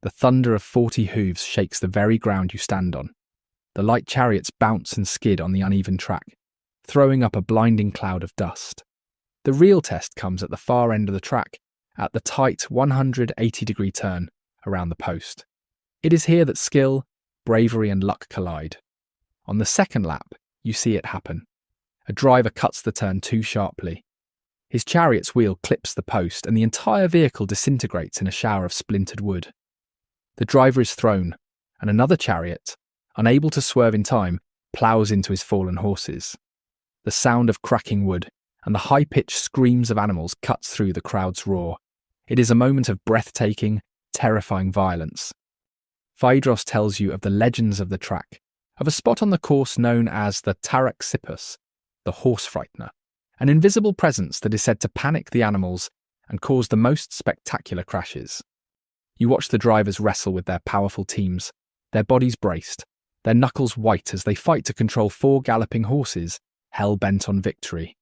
The thunder of 40 hooves shakes the very ground you stand on. The light chariots bounce and skid on the uneven track, throwing up a blinding cloud of dust. The real test comes at the far end of the track, at the tight 180-degree turn around the post. It is here that skill, bravery and luck collide. On the second lap, you see it happen. A driver cuts the turn too sharply. His chariot's wheel clips the post and the entire vehicle disintegrates in a shower of splintered wood. The driver is thrown, and another chariot, unable to swerve in time, ploughs into his fallen horses. The sound of cracking wood and the high-pitched screams of animals cuts through the crowd's roar. It is a moment of breathtaking, terrifying violence. Phaedros tells you of the legends of the track, of a spot on the course known as the Taraxippus, the horse frightener, an invisible presence that is said to panic the animals and cause the most spectacular crashes. You watch the drivers wrestle with their powerful teams, their bodies braced, their knuckles white as they fight to control 4 galloping horses, hell-bent on victory.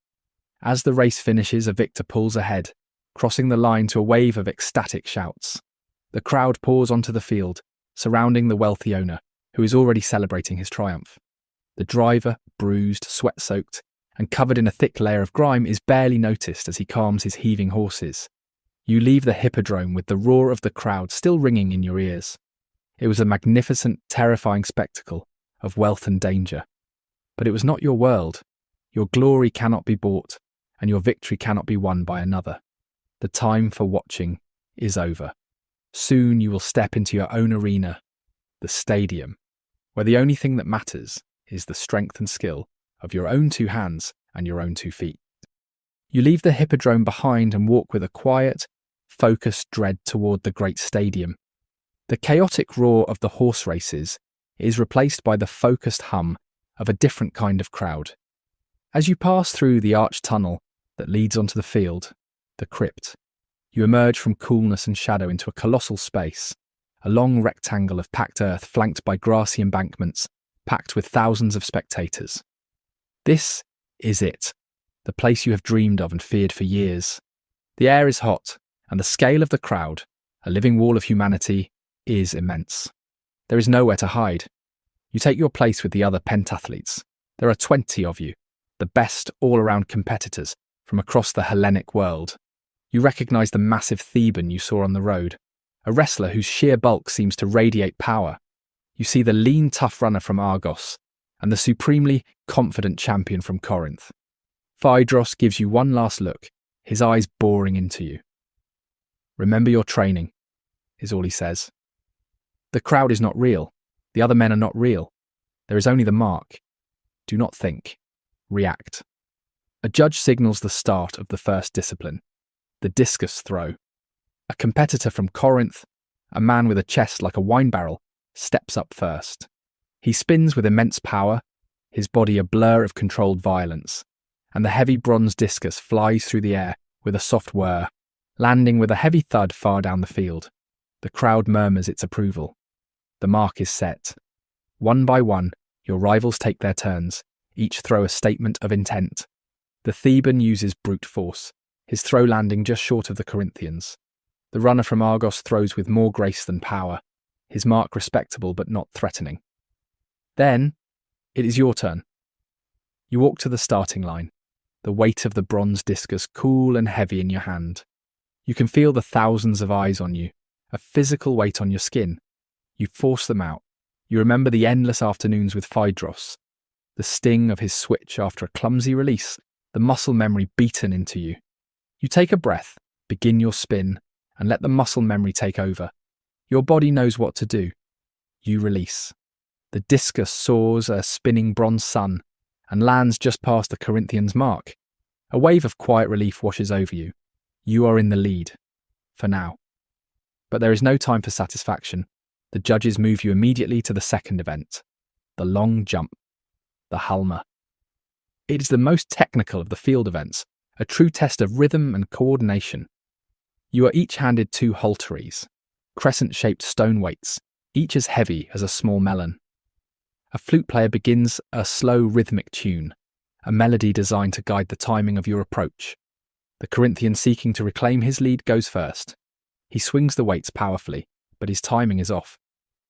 As the race finishes, a victor pulls ahead, crossing the line to a wave of ecstatic shouts. The crowd pours onto the field, surrounding the wealthy owner, who is already celebrating his triumph. The driver, bruised, sweat-soaked, and covered in a thick layer of grime, is barely noticed as he calms his heaving horses. You leave the hippodrome with the roar of the crowd still ringing in your ears. It was a magnificent, terrifying spectacle of wealth and danger. But it was not your world. Your glory cannot be bought, and your victory cannot be won by another. The time for watching is over. Soon you will step into your own arena, the stadium, where the only thing that matters is the strength and skill of your own 2 hands and your own 2 feet. You leave the hippodrome behind and walk with a quiet, focused dread toward the great stadium. The chaotic roar of the horse races is replaced by the focused hum of a different kind of crowd. As you pass through the arched tunnel that leads onto the field, the crypt, you emerge from coolness and shadow into a colossal space, a long rectangle of packed earth flanked by grassy embankments, packed with thousands of spectators. This is it, the place you have dreamed of and feared for years. The air is hot, and the scale of the crowd, a living wall of humanity, is immense. There is nowhere to hide. You take your place with the other pentathletes. There are 20 of you, the best all-around competitors from across the Hellenic world. You recognise the massive Theban you saw on the road, a wrestler whose sheer bulk seems to radiate power. You see the lean, tough runner from Argos, and the supremely confident champion from Corinth. Phaedros gives you one last look, his eyes boring into you. "Remember your training," is all he says. The crowd is not real. The other men are not real. There is only the mark. Do not think. React. A judge signals the start of the first discipline, the discus throw. A competitor from Corinth, a man with a chest like a wine barrel, steps up first. He spins with immense power, his body a blur of controlled violence, and the heavy bronze discus flies through the air with a soft whir, landing with a heavy thud far down the field. The crowd murmurs its approval. The mark is set. One by one, your rivals take their turns, each throw a statement of intent. The Theban uses brute force, his throw landing just short of the Corinthians. The runner from Argos throws with more grace than power, his mark respectable but not threatening. Then, it is your turn. You walk to the starting line, the weight of the bronze discus cool and heavy in your hand. You can feel the thousands of eyes on you, a physical weight on your skin. You force them out. You remember the endless afternoons with Phaedros, the sting of his switch after a clumsy release, the muscle memory beaten into you. You take a breath, begin your spin, and let the muscle memory take over. Your body knows what to do. You release. The discus soars a spinning bronze sun and lands just past the Corinthians' mark. A wave of quiet relief washes over you. You are in the lead. For now. But there is no time for satisfaction. The judges move you immediately to the second event, the long jump, the halma. It is the most technical of the field events, a true test of rhythm and coordination. You are each handed 2 halteres, crescent-shaped stone weights, each as heavy as a small melon. A flute player begins a slow rhythmic tune, a melody designed to guide the timing of your approach. The Corinthian seeking to reclaim his lead goes first. He swings the weights powerfully, but his timing is off.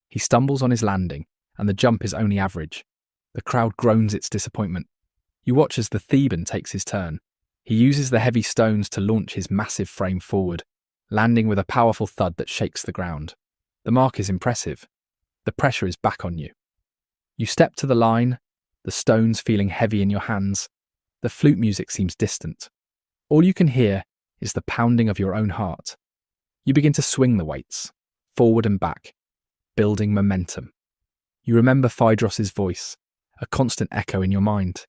He stumbles on his landing, and the jump is only average. The crowd groans its disappointment. You watch as the Theban takes his turn. He uses the heavy stones to launch his massive frame forward, landing with a powerful thud that shakes the ground. The mark is impressive. The pressure is back on you. You step to the line, the stones feeling heavy in your hands. The flute music seems distant. All you can hear is the pounding of your own heart. You begin to swing the weights, forward and back, building momentum. You remember Phaedros' voice, a constant echo in your mind.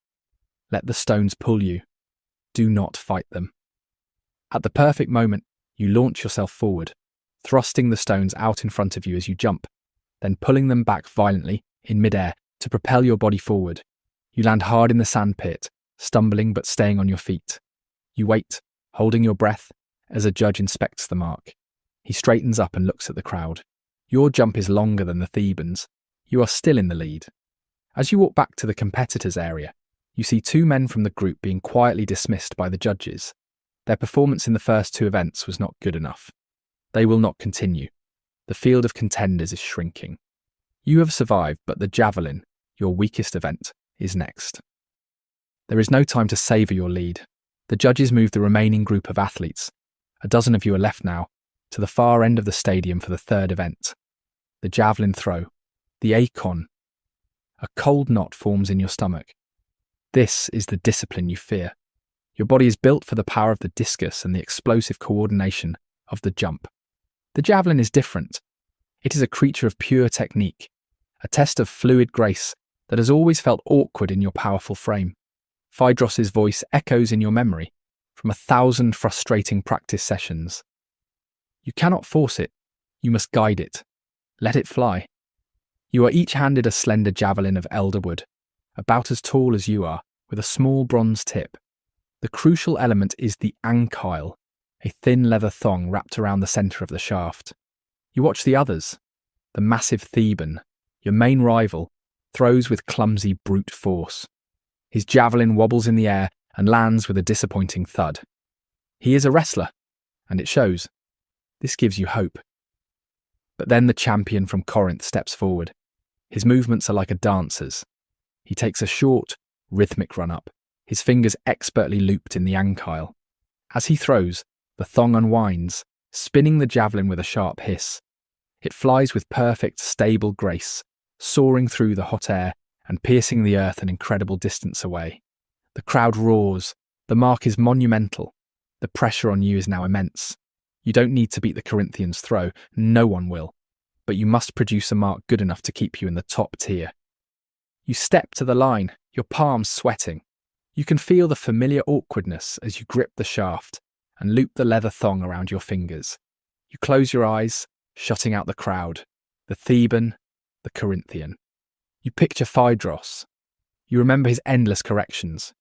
Let the stones pull you. Do not fight them. At the perfect moment, you launch yourself forward, thrusting the stones out in front of you as you jump. then pulling them back violently in midair to propel your body forward. You land hard in the sandpit, stumbling but staying on your feet. You wait, holding your breath, as a judge inspects the mark. He straightens up and looks at the crowd. Your jump is longer than the Thebans. You are still in the lead. As you walk back to the competitors' area, you see two men from the group being quietly dismissed by the judges. Their performance in the first two events was not good enough. They will not continue. The field of contenders is shrinking. You have survived, but the javelin, your weakest event, is next. There is no time to savour your lead. The judges move the remaining group of athletes, a dozen of you are left now, to the far end of the stadium for the third event. The javelin throw, the Akon. A cold knot forms in your stomach. This is the discipline you fear. Your body is built for the power of the discus and the explosive coordination of the jump. The javelin is different. It is a creature of pure technique, a test of fluid grace that has always felt awkward in your powerful frame. Phaedros's voice echoes in your memory from 1,000 frustrating practice sessions. You cannot force it. You must guide it. Let it fly. You are each handed a slender javelin of elderwood, about as tall as you are, with a small bronze tip. The crucial element is the ankyle, a thin leather thong wrapped around the centre of the shaft. You watch the others. The massive Theban, your main rival, throws with clumsy brute force. His javelin wobbles in the air and lands with a disappointing thud. He is a wrestler, and it shows. This gives you hope. But then the champion from Corinth steps forward. His movements are like a dancer's. He takes a short, rhythmic run-up, his fingers expertly looped in the ankyle. As he throws, the thong unwinds, spinning the javelin with a sharp hiss. It flies with perfect, stable grace, soaring through the hot air and piercing the earth an incredible distance away. The crowd roars. The mark is monumental. The pressure on you is now immense. You don't need to beat the Corinthians' throw. No one will. But you must produce a mark good enough to keep you in the top tier. You step to the line, your palms sweating. You can feel the familiar awkwardness as you grip the shaft and loop the leather thong around your fingers. You close your eyes, shutting out the crowd, the Theban, the Corinthian. You picture Phaedros. You remember his endless corrections.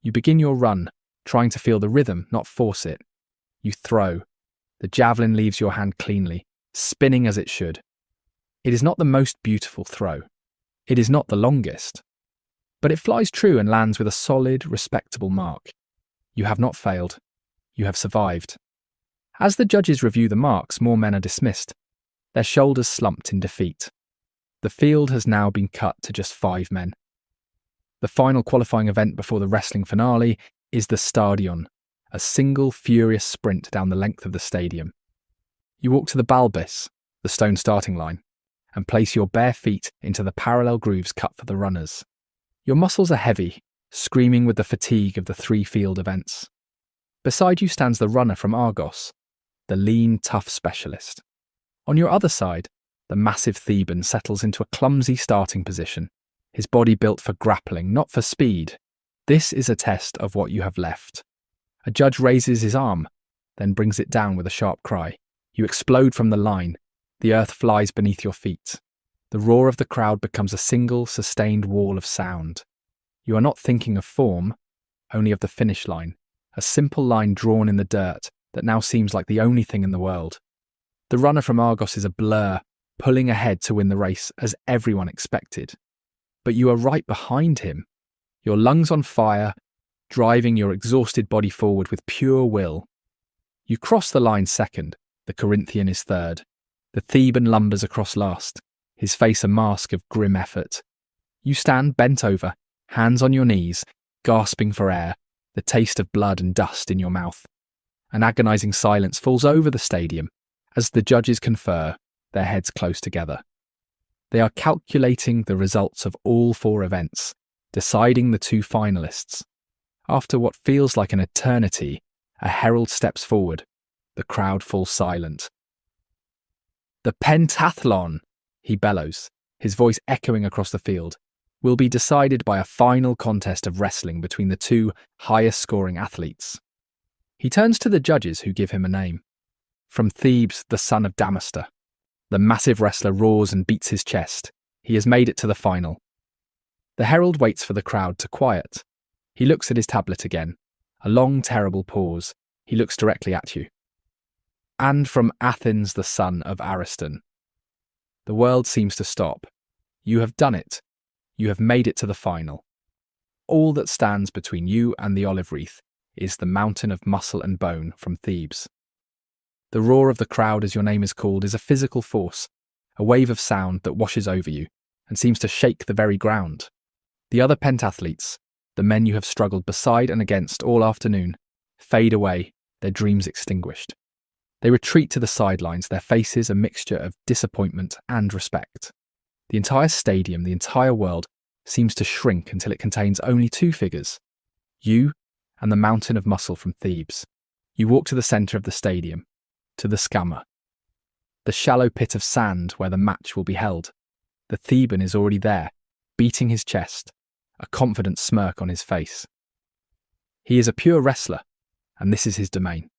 You begin your run, trying to feel the rhythm, not force it. You throw. The javelin leaves your hand cleanly, spinning as it should. It is not the most beautiful throw. It is not the longest. But it flies true and lands with a solid, respectable mark. You have not failed. You have survived. As the judges review the marks, more men are dismissed, their shoulders slumped in defeat. The field has now been cut to just 5 men. The final qualifying event before the wrestling finale is the Stadion, a single furious sprint down the length of the stadium. You walk to the balbis, the stone starting line, and place your bare feet into the parallel grooves cut for the runners. Your muscles are heavy, screaming with the fatigue of the 3 field events. Beside you stands the runner from Argos, the lean, tough specialist. On your other side, the massive Theban settles into a clumsy starting position, his body built for grappling, not for speed. This is a test of what you have left. A judge raises his arm, then brings it down with a sharp cry. You explode from the line. The earth flies beneath your feet. The roar of the crowd becomes a single, sustained wall of sound. You are not thinking of form, only of the finish line, a simple line drawn in the dirt that now seems like the only thing in the world. The runner from Argos is a blur, pulling ahead to win the race as everyone expected. But you are right behind him, your lungs on fire, driving your exhausted body forward with pure will. You cross the line second, the Corinthian is third. The Theban lumbers across last, his face a mask of grim effort. You stand bent over, hands on your knees, gasping for air, the taste of blood and dust in your mouth. An agonizing silence falls over the stadium as the judges confer, their heads close together. They are calculating the results of all 4 events, deciding the 2 finalists. After what feels like an eternity, a herald steps forward. The crowd falls silent. The pentathlon, he bellows, his voice echoing across the field, will be decided by a final contest of wrestling between the 2 highest-scoring athletes. He turns to the judges who give him a name. From Thebes, the son of Damaster. The massive wrestler roars and beats his chest. He has made it to the final. The herald waits for the crowd to quiet. He looks at his tablet again. A long, terrible pause. He looks directly at you. And from Athens, the son of Ariston. The world seems to stop. You have done it. You have made it to the final. All that stands between you and the olive wreath is the mountain of muscle and bone from Thebes. The roar of the crowd as your name is called is a physical force, a wave of sound that washes over you and seems to shake the very ground. The other pentathletes, the men you have struggled beside and against all afternoon, fade away, their dreams extinguished. They retreat to the sidelines, their faces a mixture of disappointment and respect. The entire stadium, the entire world, seems to shrink until it contains only two figures, you and the mountain of muscle from Thebes. You walk to the centre of the stadium, to the Scammer, the shallow pit of sand where the match will be held. The Theban is already there, beating his chest, a confident smirk on his face. He is a pure wrestler, and this is his domain.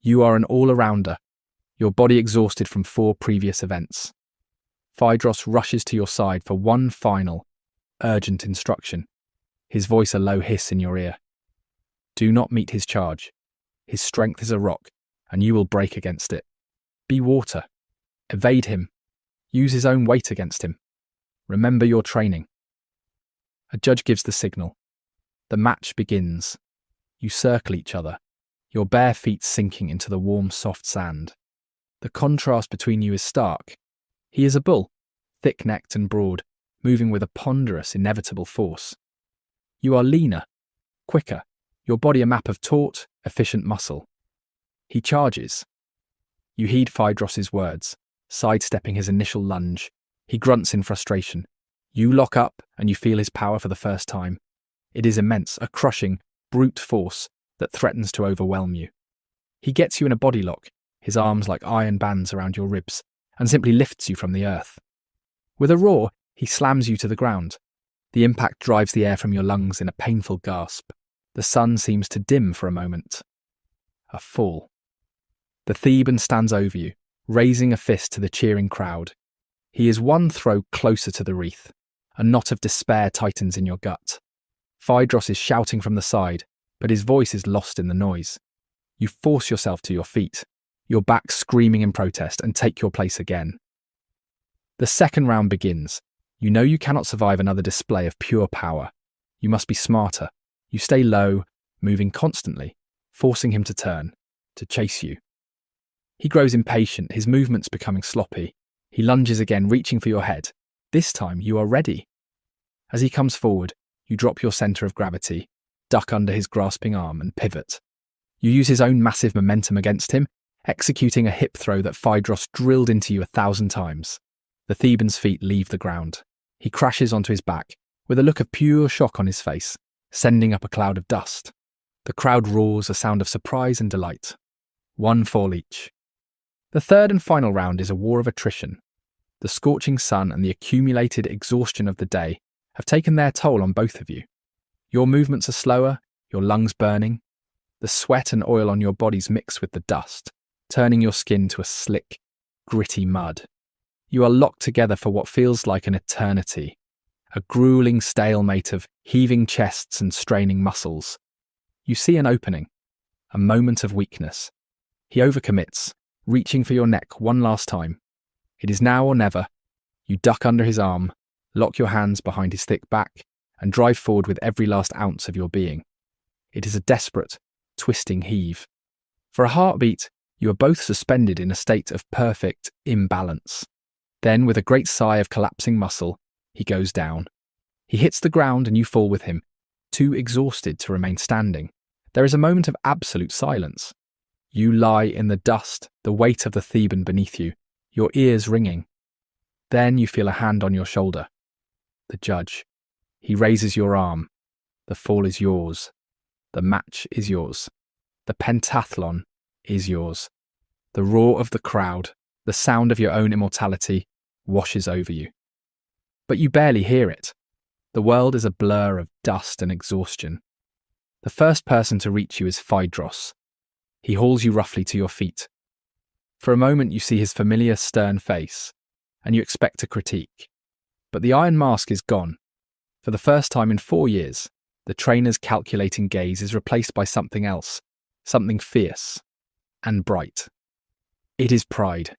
You are an all-arounder, your body exhausted from 4 previous events. Phaedros rushes to your side for one final, urgent instruction, his voice a low hiss in your ear. Do not meet his charge. His strength is a rock, and you will break against it. Be water. Evade him. Use his own weight against him. Remember your training. A judge gives the signal. The match begins. You circle each other, your bare feet sinking into the warm, soft sand. The contrast between you is stark. He is a bull, thick-necked and broad, moving with a ponderous, inevitable force. You are leaner, quicker, your body a map of taut, efficient muscle. He charges. You heed Phaedros's words, sidestepping his initial lunge. He grunts in frustration. You lock up, and you feel his power for the first time. It is immense, a crushing, brute force that threatens to overwhelm you. He gets you in a body lock, his arms like iron bands around your ribs, and simply lifts you from the earth. With a roar, he slams you to the ground. The impact drives the air from your lungs in a painful gasp. The sun seems to dim for a moment. A fall. The Theban stands over you, raising a fist to the cheering crowd. He is one throw closer to the wreath. A knot of despair tightens in your gut. Phaedros is shouting from the side, but his voice is lost in the noise. You force yourself to your feet, your back screaming in protest, and take your place again. The second round begins. You know you cannot survive another display of pure power. You must be smarter. You stay low, moving constantly, forcing him to turn, to chase you. He grows impatient, his movements becoming sloppy. He lunges again, reaching for your head. This time you are ready. As he comes forward, you drop your centre of gravity, duck under his grasping arm, and pivot. You use his own massive momentum against him, executing a hip throw that Phaedros drilled into you 1,000 times. The Theban's feet leave the ground. He crashes onto his back, with a look of pure shock on his face, sending up a cloud of dust. The crowd roars, a sound of surprise and delight. 1 fall each. The third and final round is a war of attrition. The scorching sun and the accumulated exhaustion of the day have taken their toll on both of you. Your movements are slower, your lungs burning. The sweat and oil on your bodies mix with the dust, turning your skin to a slick, gritty mud. You are locked together for what feels like an eternity, a grueling stalemate of heaving chests and straining muscles. You see an opening, a moment of weakness. He overcommits, reaching for your neck one last time. It is now or never. You duck under his arm, lock your hands behind his thick back, and drive forward with every last ounce of your being. It is a desperate, twisting heave. For a heartbeat, you are both suspended in a state of perfect imbalance. Then, with a great sigh of collapsing muscle, he goes down. He hits the ground and you fall with him, too exhausted to remain standing. There is a moment of absolute silence. You lie in the dust, the weight of the Theban beneath you, your ears ringing. Then you feel a hand on your shoulder. The judge. He raises your arm. The fall is yours. The match is yours. The pentathlon is yours. The roar of the crowd, the sound of your own immortality, washes over you. But you barely hear it. The world is a blur of dust and exhaustion. The first person to reach you is Phaedros. He hauls you roughly to your feet. For a moment you see his familiar stern face, and you expect a critique. But the iron mask is gone. For the first time in 4 years, the trainer's calculating gaze is replaced by something else, something fierce and bright. It is pride.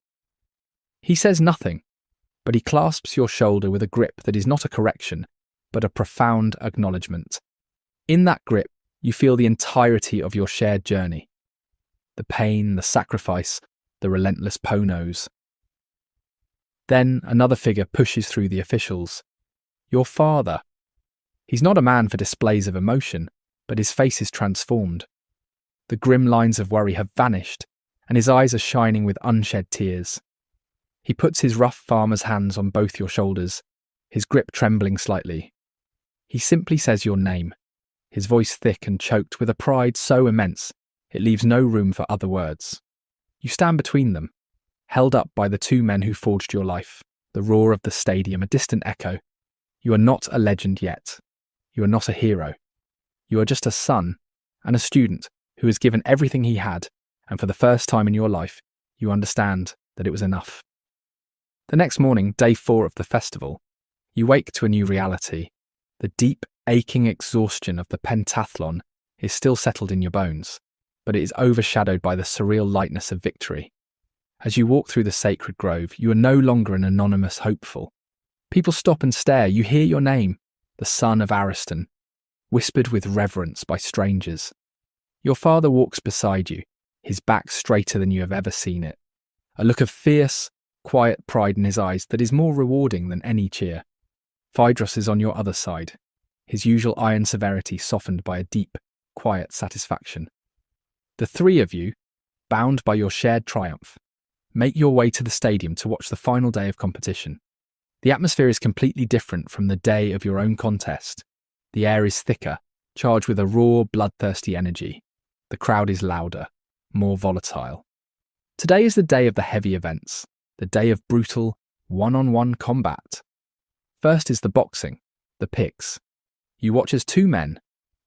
He says nothing, but he clasps your shoulder with a grip that is not a correction, but a profound acknowledgement. In that grip, you feel the entirety of your shared journey. The pain, the sacrifice, the relentless ponos. Then another figure pushes through the officials. Your father. He's not a man for displays of emotion, but his face is transformed. The grim lines of worry have vanished, and his eyes are shining with unshed tears. He puts his rough farmer's hands on both your shoulders, his grip trembling slightly. He simply says your name, his voice thick and choked with a pride so immense it leaves no room for other words. You stand between them, held up by the two men who forged your life, the roar of the stadium a distant echo. You are not a legend yet. You are not a hero. You are just a son and a student who has given everything he had, and for the first time in your life, you understand that it was enough. The next morning, day 4 of the festival, you wake to a new reality. The deep, aching exhaustion of the pentathlon is still settled in your bones, but it is overshadowed by the surreal lightness of victory. As you walk through the sacred grove, you are no longer an anonymous hopeful. People stop and stare. You hear your name, the son of Ariston, whispered with reverence by strangers. Your father walks beside you, his back straighter than you have ever seen it, a look of fierce, quiet pride in his eyes that is more rewarding than any cheer. Phaedros is on your other side, his usual iron severity softened by a deep, quiet satisfaction. The three of you, bound by your shared triumph, make your way to the stadium to watch the final day of competition. The atmosphere is completely different from the day of your own contest. The air is thicker, charged with a raw, bloodthirsty energy. The crowd is louder, more volatile. Today is the day of the heavy events, the day of brutal, one-on-one combat. First is the boxing, the picks. You watch as two men,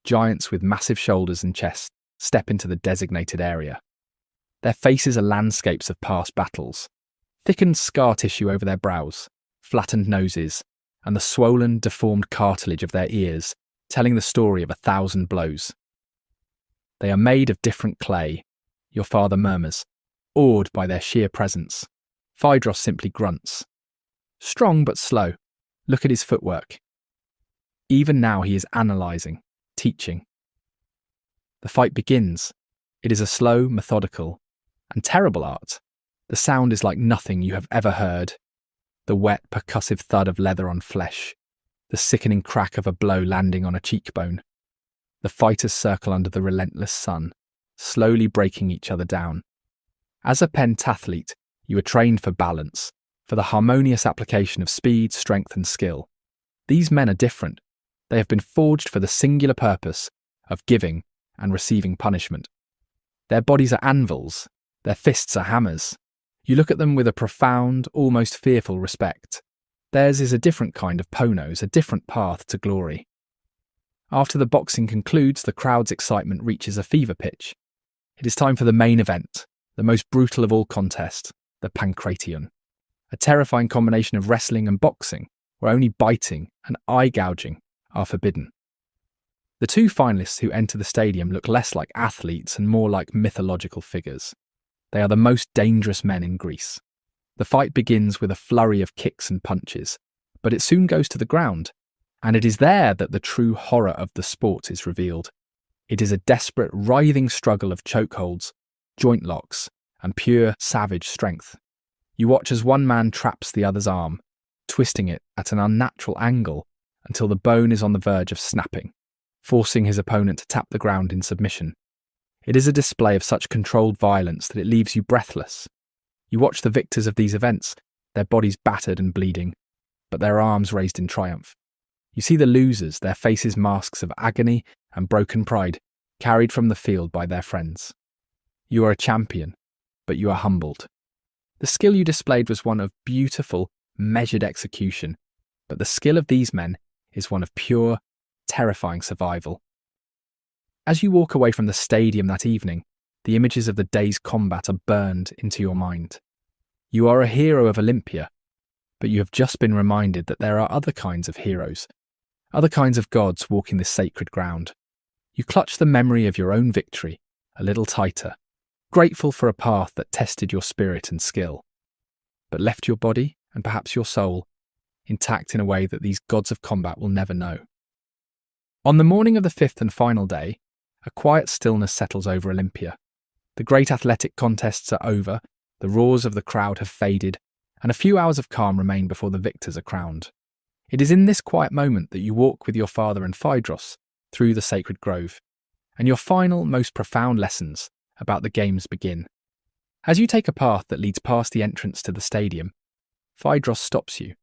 giants with massive shoulders and chests, step into the designated area. Their faces are landscapes of past battles, thickened scar tissue over their brows, flattened noses, and the swollen, deformed cartilage of their ears, telling the story of 1,000 blows. They are made of different clay, your father murmurs, awed by their sheer presence. Phaedros simply grunts. Strong but slow. Look at his footwork. Even now he is analysing, teaching. The fight begins. It is a slow, methodical, and terrible art. The sound is like nothing you have ever heard. The wet, percussive thud of leather on flesh. The sickening crack of a blow landing on a cheekbone. The fighters circle under the relentless sun, slowly breaking each other down. As a pentathlete, you are trained for balance, for the harmonious application of speed, strength, and skill. These men are different. They have been forged for the singular purpose of giving and receiving punishment. Their bodies are anvils, their fists are hammers. You look at them with a profound, almost fearful respect. Theirs is a different kind of ponos, a different path to glory. After the boxing concludes, the crowd's excitement reaches a fever pitch. It is time for the main event, the most brutal of all contests, the pancration. A terrifying combination of wrestling and boxing, where only biting and eye gouging are forbidden. The two finalists who enter the stadium look less like athletes and more like mythological figures. They are the most dangerous men in Greece. The fight begins with a flurry of kicks and punches, but it soon goes to the ground, and it is there that the true horror of the sport is revealed. It is a desperate, writhing struggle of chokeholds, joint locks, and pure, savage strength. You watch as one man traps the other's arm, twisting it at an unnatural angle until the bone is on the verge of snapping, forcing his opponent to tap the ground in submission. It is a display of such controlled violence that it leaves you breathless. You watch the victors of these events, their bodies battered and bleeding, but their arms raised in triumph. You see the losers, their faces masks of agony and broken pride, carried from the field by their friends. You are a champion, but you are humbled. The skill you displayed was one of beautiful, measured execution, but the skill of these men is one of pure, terrifying survival. As you walk away from the stadium that evening, the images of the day's combat are burned into your mind. You are a hero of Olympia, but you have just been reminded that there are other kinds of heroes, other kinds of gods walking this sacred ground. You clutch the memory of your own victory a little tighter, grateful for a path that tested your spirit and skill, but left your body, and perhaps your soul, intact in a way that these gods of combat will never know. On the morning of the fifth and final day, a quiet stillness settles over Olympia. The great athletic contests are over, the roars of the crowd have faded, and a few hours of calm remain before the victors are crowned. It is in this quiet moment that you walk with your father and Phaedros through the sacred grove, and your final, most profound lessons about the games begin. As you take a path that leads past the entrance to the stadium, Phaedros stops you.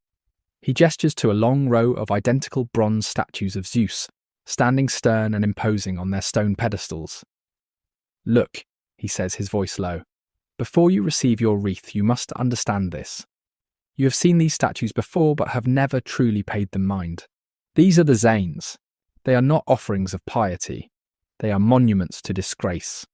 He gestures to a long row of identical bronze statues of Zeus, standing stern and imposing on their stone pedestals. "Look," he says, his voice low. "Before you receive your wreath, you must understand this. You have seen these statues before, but have never truly paid them mind. These are the Zanes. They are not offerings of piety. They are monuments to disgrace."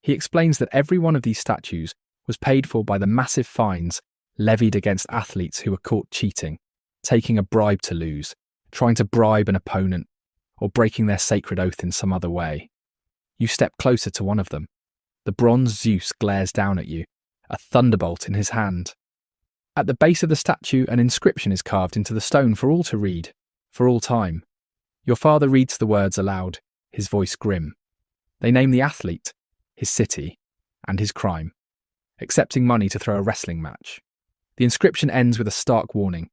He explains that every one of these statues was paid for by the massive fines levied against athletes who were caught cheating, taking a bribe to lose, trying to bribe an opponent, or breaking their sacred oath in some other way. You step closer to one of them. The bronze Zeus glares down at you, a thunderbolt in his hand. At the base of the statue, an inscription is carved into the stone for all to read, for all time. Your father reads the words aloud, his voice grim. They name the athlete, his city, and his crime, accepting money to throw a wrestling match. The inscription ends with a stark warning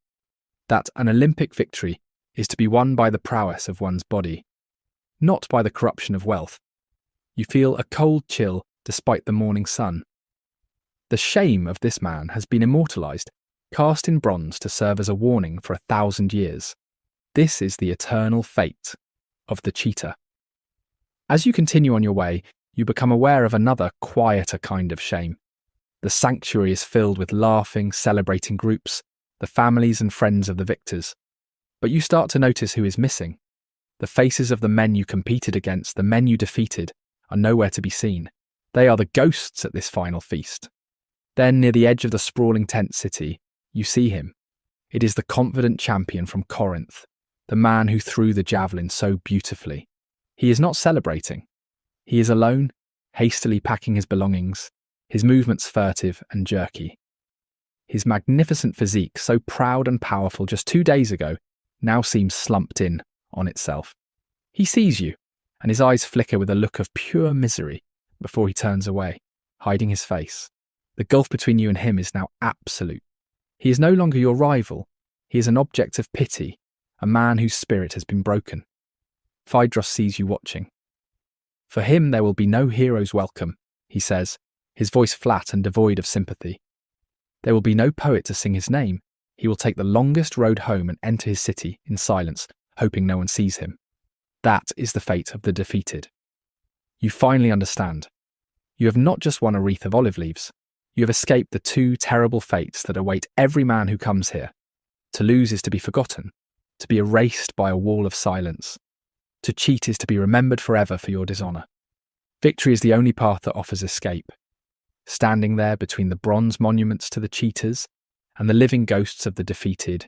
that an Olympic victory is to be won by the prowess of one's body, not by the corruption of wealth. You feel a cold chill despite the morning sun. The shame of this man has been immortalised, cast in bronze to serve as a warning for 1,000 years. This is the eternal fate of the cheater. As you continue on your way, you become aware of another, quieter kind of shame. The sanctuary is filled with laughing, celebrating groups, the families and friends of the victors. But you start to notice who is missing. The faces of the men you competed against, the men you defeated, are nowhere to be seen. They are the ghosts at this final feast. Then, near the edge of the sprawling tent city, you see him. It is the confident champion from Corinth, the man who threw the javelin so beautifully. He is not celebrating. He is alone, hastily packing his belongings, his movements furtive and jerky. His magnificent physique, so proud and powerful just 2 days ago, now seems slumped in on itself. He sees you, and his eyes flicker with a look of pure misery before he turns away, hiding his face. The gulf between you and him is now absolute. He is no longer your rival. He is an object of pity, a man whose spirit has been broken. Phaedros sees you watching. "For him there will be no hero's welcome," he says, his voice flat and devoid of sympathy. "There will be no poet to sing his name. He will take the longest road home and enter his city in silence, hoping no one sees him. That is the fate of the defeated." You finally understand. You have not just won a wreath of olive leaves. You have escaped the 2 terrible fates that await every man who comes here. To lose is to be forgotten, to be erased by a wall of silence. To cheat is to be remembered forever for your dishonour. Victory is the only path that offers escape. Standing there between the bronze monuments to the cheaters and the living ghosts of the defeated,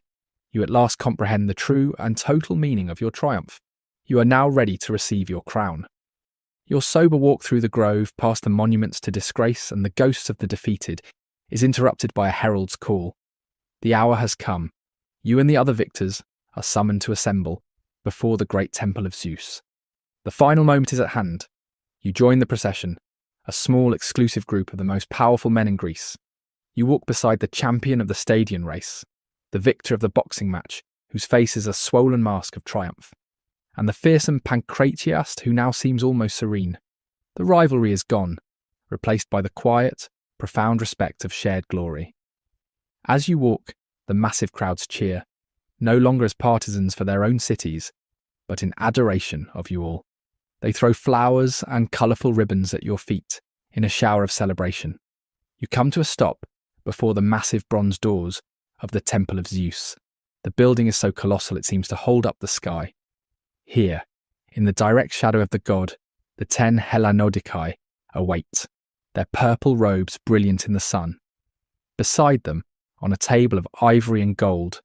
you at last comprehend the true and total meaning of your triumph. You are now ready to receive your crown. Your sober walk through the grove, past the monuments to disgrace and the ghosts of the defeated, is interrupted by a herald's call. The hour has come. You and the other victors are summoned to assemble before the great temple of Zeus. The final moment is at hand. You join the procession, a small exclusive group of the most powerful men in Greece. You walk beside the champion of the Stadion race, the victor of the boxing match, whose face is a swollen mask of triumph, and the fearsome Pancratiast who now seems almost serene. The rivalry is gone, replaced by the quiet, profound respect of shared glory. As you walk, the massive crowds cheer, no longer as partisans for their own cities, but in adoration of you all. They throw flowers and colourful ribbons at your feet in a shower of celebration. You come to a stop before the massive bronze doors of the Temple of Zeus. The building is so colossal it seems to hold up the sky. Here, in the direct shadow of the god, the 10 Hellanodikai await, their purple robes brilliant in the sun. Beside them, on a table of ivory and gold,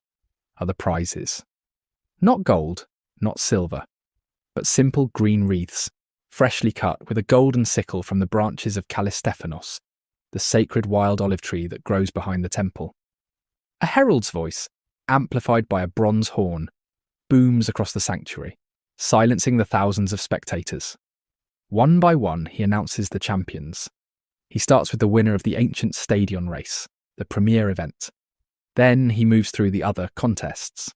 are the prizes. Not gold, not silver, but simple green wreaths, freshly cut with a golden sickle from the branches of Calistephanos, the sacred wild olive tree that grows behind the temple. A herald's voice, amplified by a bronze horn, booms across the sanctuary, silencing the thousands of spectators. One by one, he announces the champions. He starts with the winner of the ancient stadion race, the premier event. Then he moves through the other contests.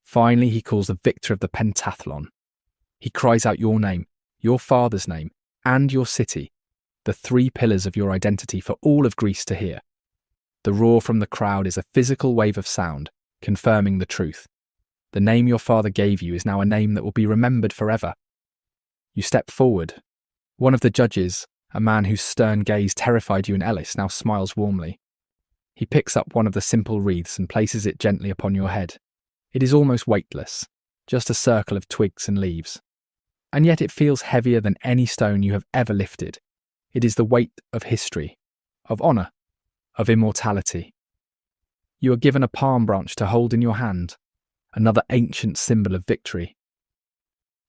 Finally, he calls the victor of the pentathlon. He cries out your name, your father's name, and your city, the three pillars of your identity for all of Greece to hear. The roar from the crowd is a physical wave of sound, confirming the truth. The name your father gave you is now a name that will be remembered forever. You step forward. One of the judges, a man whose stern gaze terrified you in Elis, now smiles warmly. He picks up one of the simple wreaths and places it gently upon your head. It is almost weightless, just a circle of twigs and leaves. And yet it feels heavier than any stone you have ever lifted. It is the weight of history, of honour, of immortality. You are given a palm branch to hold in your hand, another ancient symbol of victory.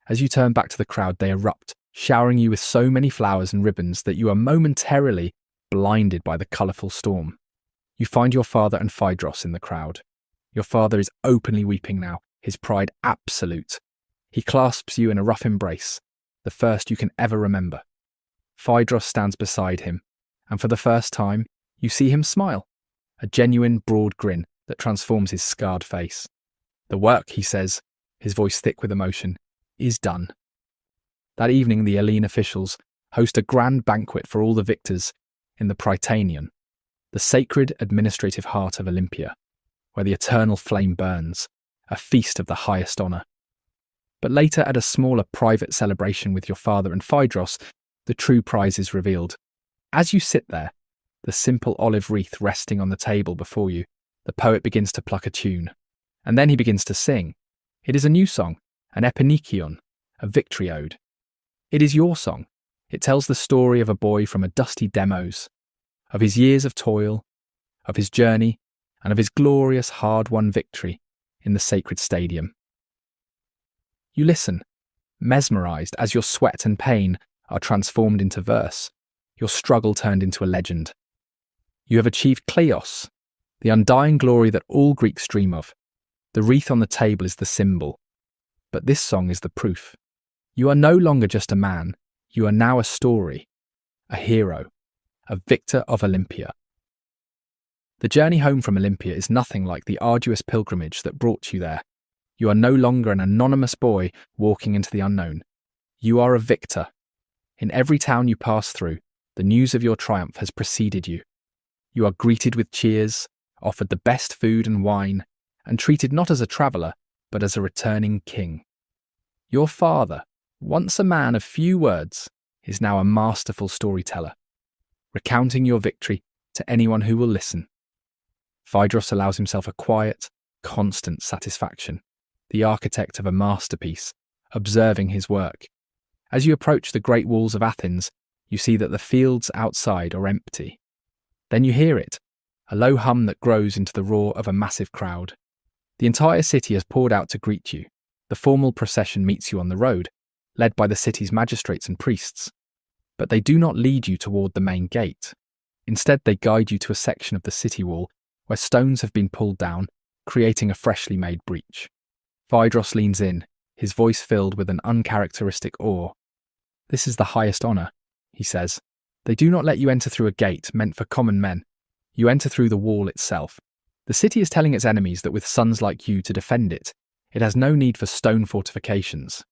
As you turn back to the crowd, they erupt, showering you with so many flowers and ribbons that you are momentarily blinded by the colourful storm. You find your father and Phaedros in the crowd. Your father is openly weeping now, his pride absolute. He clasps you in a rough embrace, the first you can ever remember. Phaedros stands beside him, and for the first time, you see him smile, a genuine broad grin that transforms his scarred face. The work, he says, his voice thick with emotion, is done. That evening, the Hellene officials host a grand banquet for all the victors in the Prytaneon, the sacred administrative heart of Olympia, where the eternal flame burns, a feast of the highest honour. But later, at a smaller private celebration with your father and Phaedros, the true prize is revealed. As you sit there, the simple olive wreath resting on the table before you, the poet begins to pluck a tune. And then he begins to sing. It is a new song, an epinikion, a victory ode. It is your song. It tells the story of a boy from a dusty Demos, of his years of toil, of his journey, and of his glorious hard-won victory in the sacred stadium. You listen, mesmerised as your sweat and pain are transformed into verse, your struggle turned into a legend. You have achieved kleos, the undying glory that all Greeks dream of. The wreath on the table is the symbol, but this song is the proof. You are no longer just a man, you are now a story, a hero, a victor of Olympia. The journey home from Olympia is nothing like the arduous pilgrimage that brought you there. You are no longer an anonymous boy walking into the unknown. You are a victor. In every town you pass through, the news of your triumph has preceded you. You are greeted with cheers, offered the best food and wine, and treated not as a traveller, but as a returning king. Your father, once a man of few words, is now a masterful storyteller, recounting your victory to anyone who will listen. Phaedros allows himself a quiet, constant satisfaction, the architect of a masterpiece, observing his work. As you approach the great walls of Athens, you see that the fields outside are empty. Then you hear it, a low hum that grows into the roar of a massive crowd. The entire city has poured out to greet you. The formal procession meets you on the road, led by the city's magistrates and priests. But they do not lead you toward the main gate. Instead, they guide you to a section of the city wall where stones have been pulled down, creating a freshly made breach. Phaedros leans in, his voice filled with an uncharacteristic awe. "This is the highest honour," he says. "They do not let you enter through a gate meant for common men. You enter through the wall itself. The city is telling its enemies that with sons like you to defend it, it has no need for stone fortifications.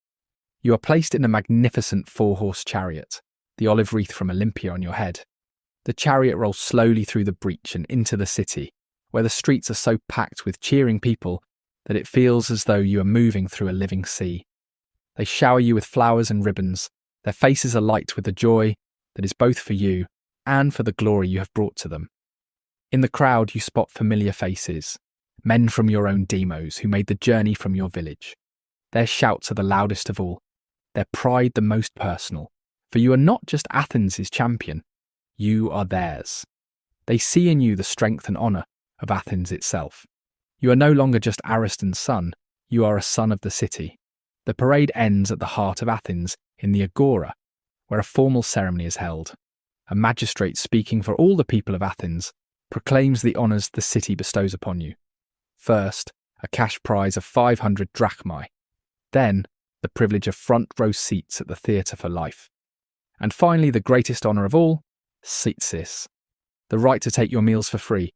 You are placed in a magnificent 4-horse chariot, the olive wreath from Olympia on your head. The chariot rolls slowly through the breach and into the city, where the streets are so packed with cheering people that it feels as though you are moving through a living sea. They shower you with flowers and ribbons. Their faces are light with the joy that is both for you and for the glory you have brought to them. In the crowd, you spot familiar faces, men from your own demos who made the journey from your village. Their shouts are the loudest of all, their pride the most personal, For you are not just Athens' champion, you are theirs. They see in you the strength and honour of Athens itself. You are no longer just Ariston's son, you are a son of the city. The parade ends at the heart of Athens, in the Agora, where a formal ceremony is held. A magistrate speaking for all the people of Athens proclaims the honours the city bestows upon you. First, a cash prize of 500 drachmae. Then, the privilege of front row seats at the theatre for life. And finally, the greatest honour of all, Tsis, the right to take your meals for free,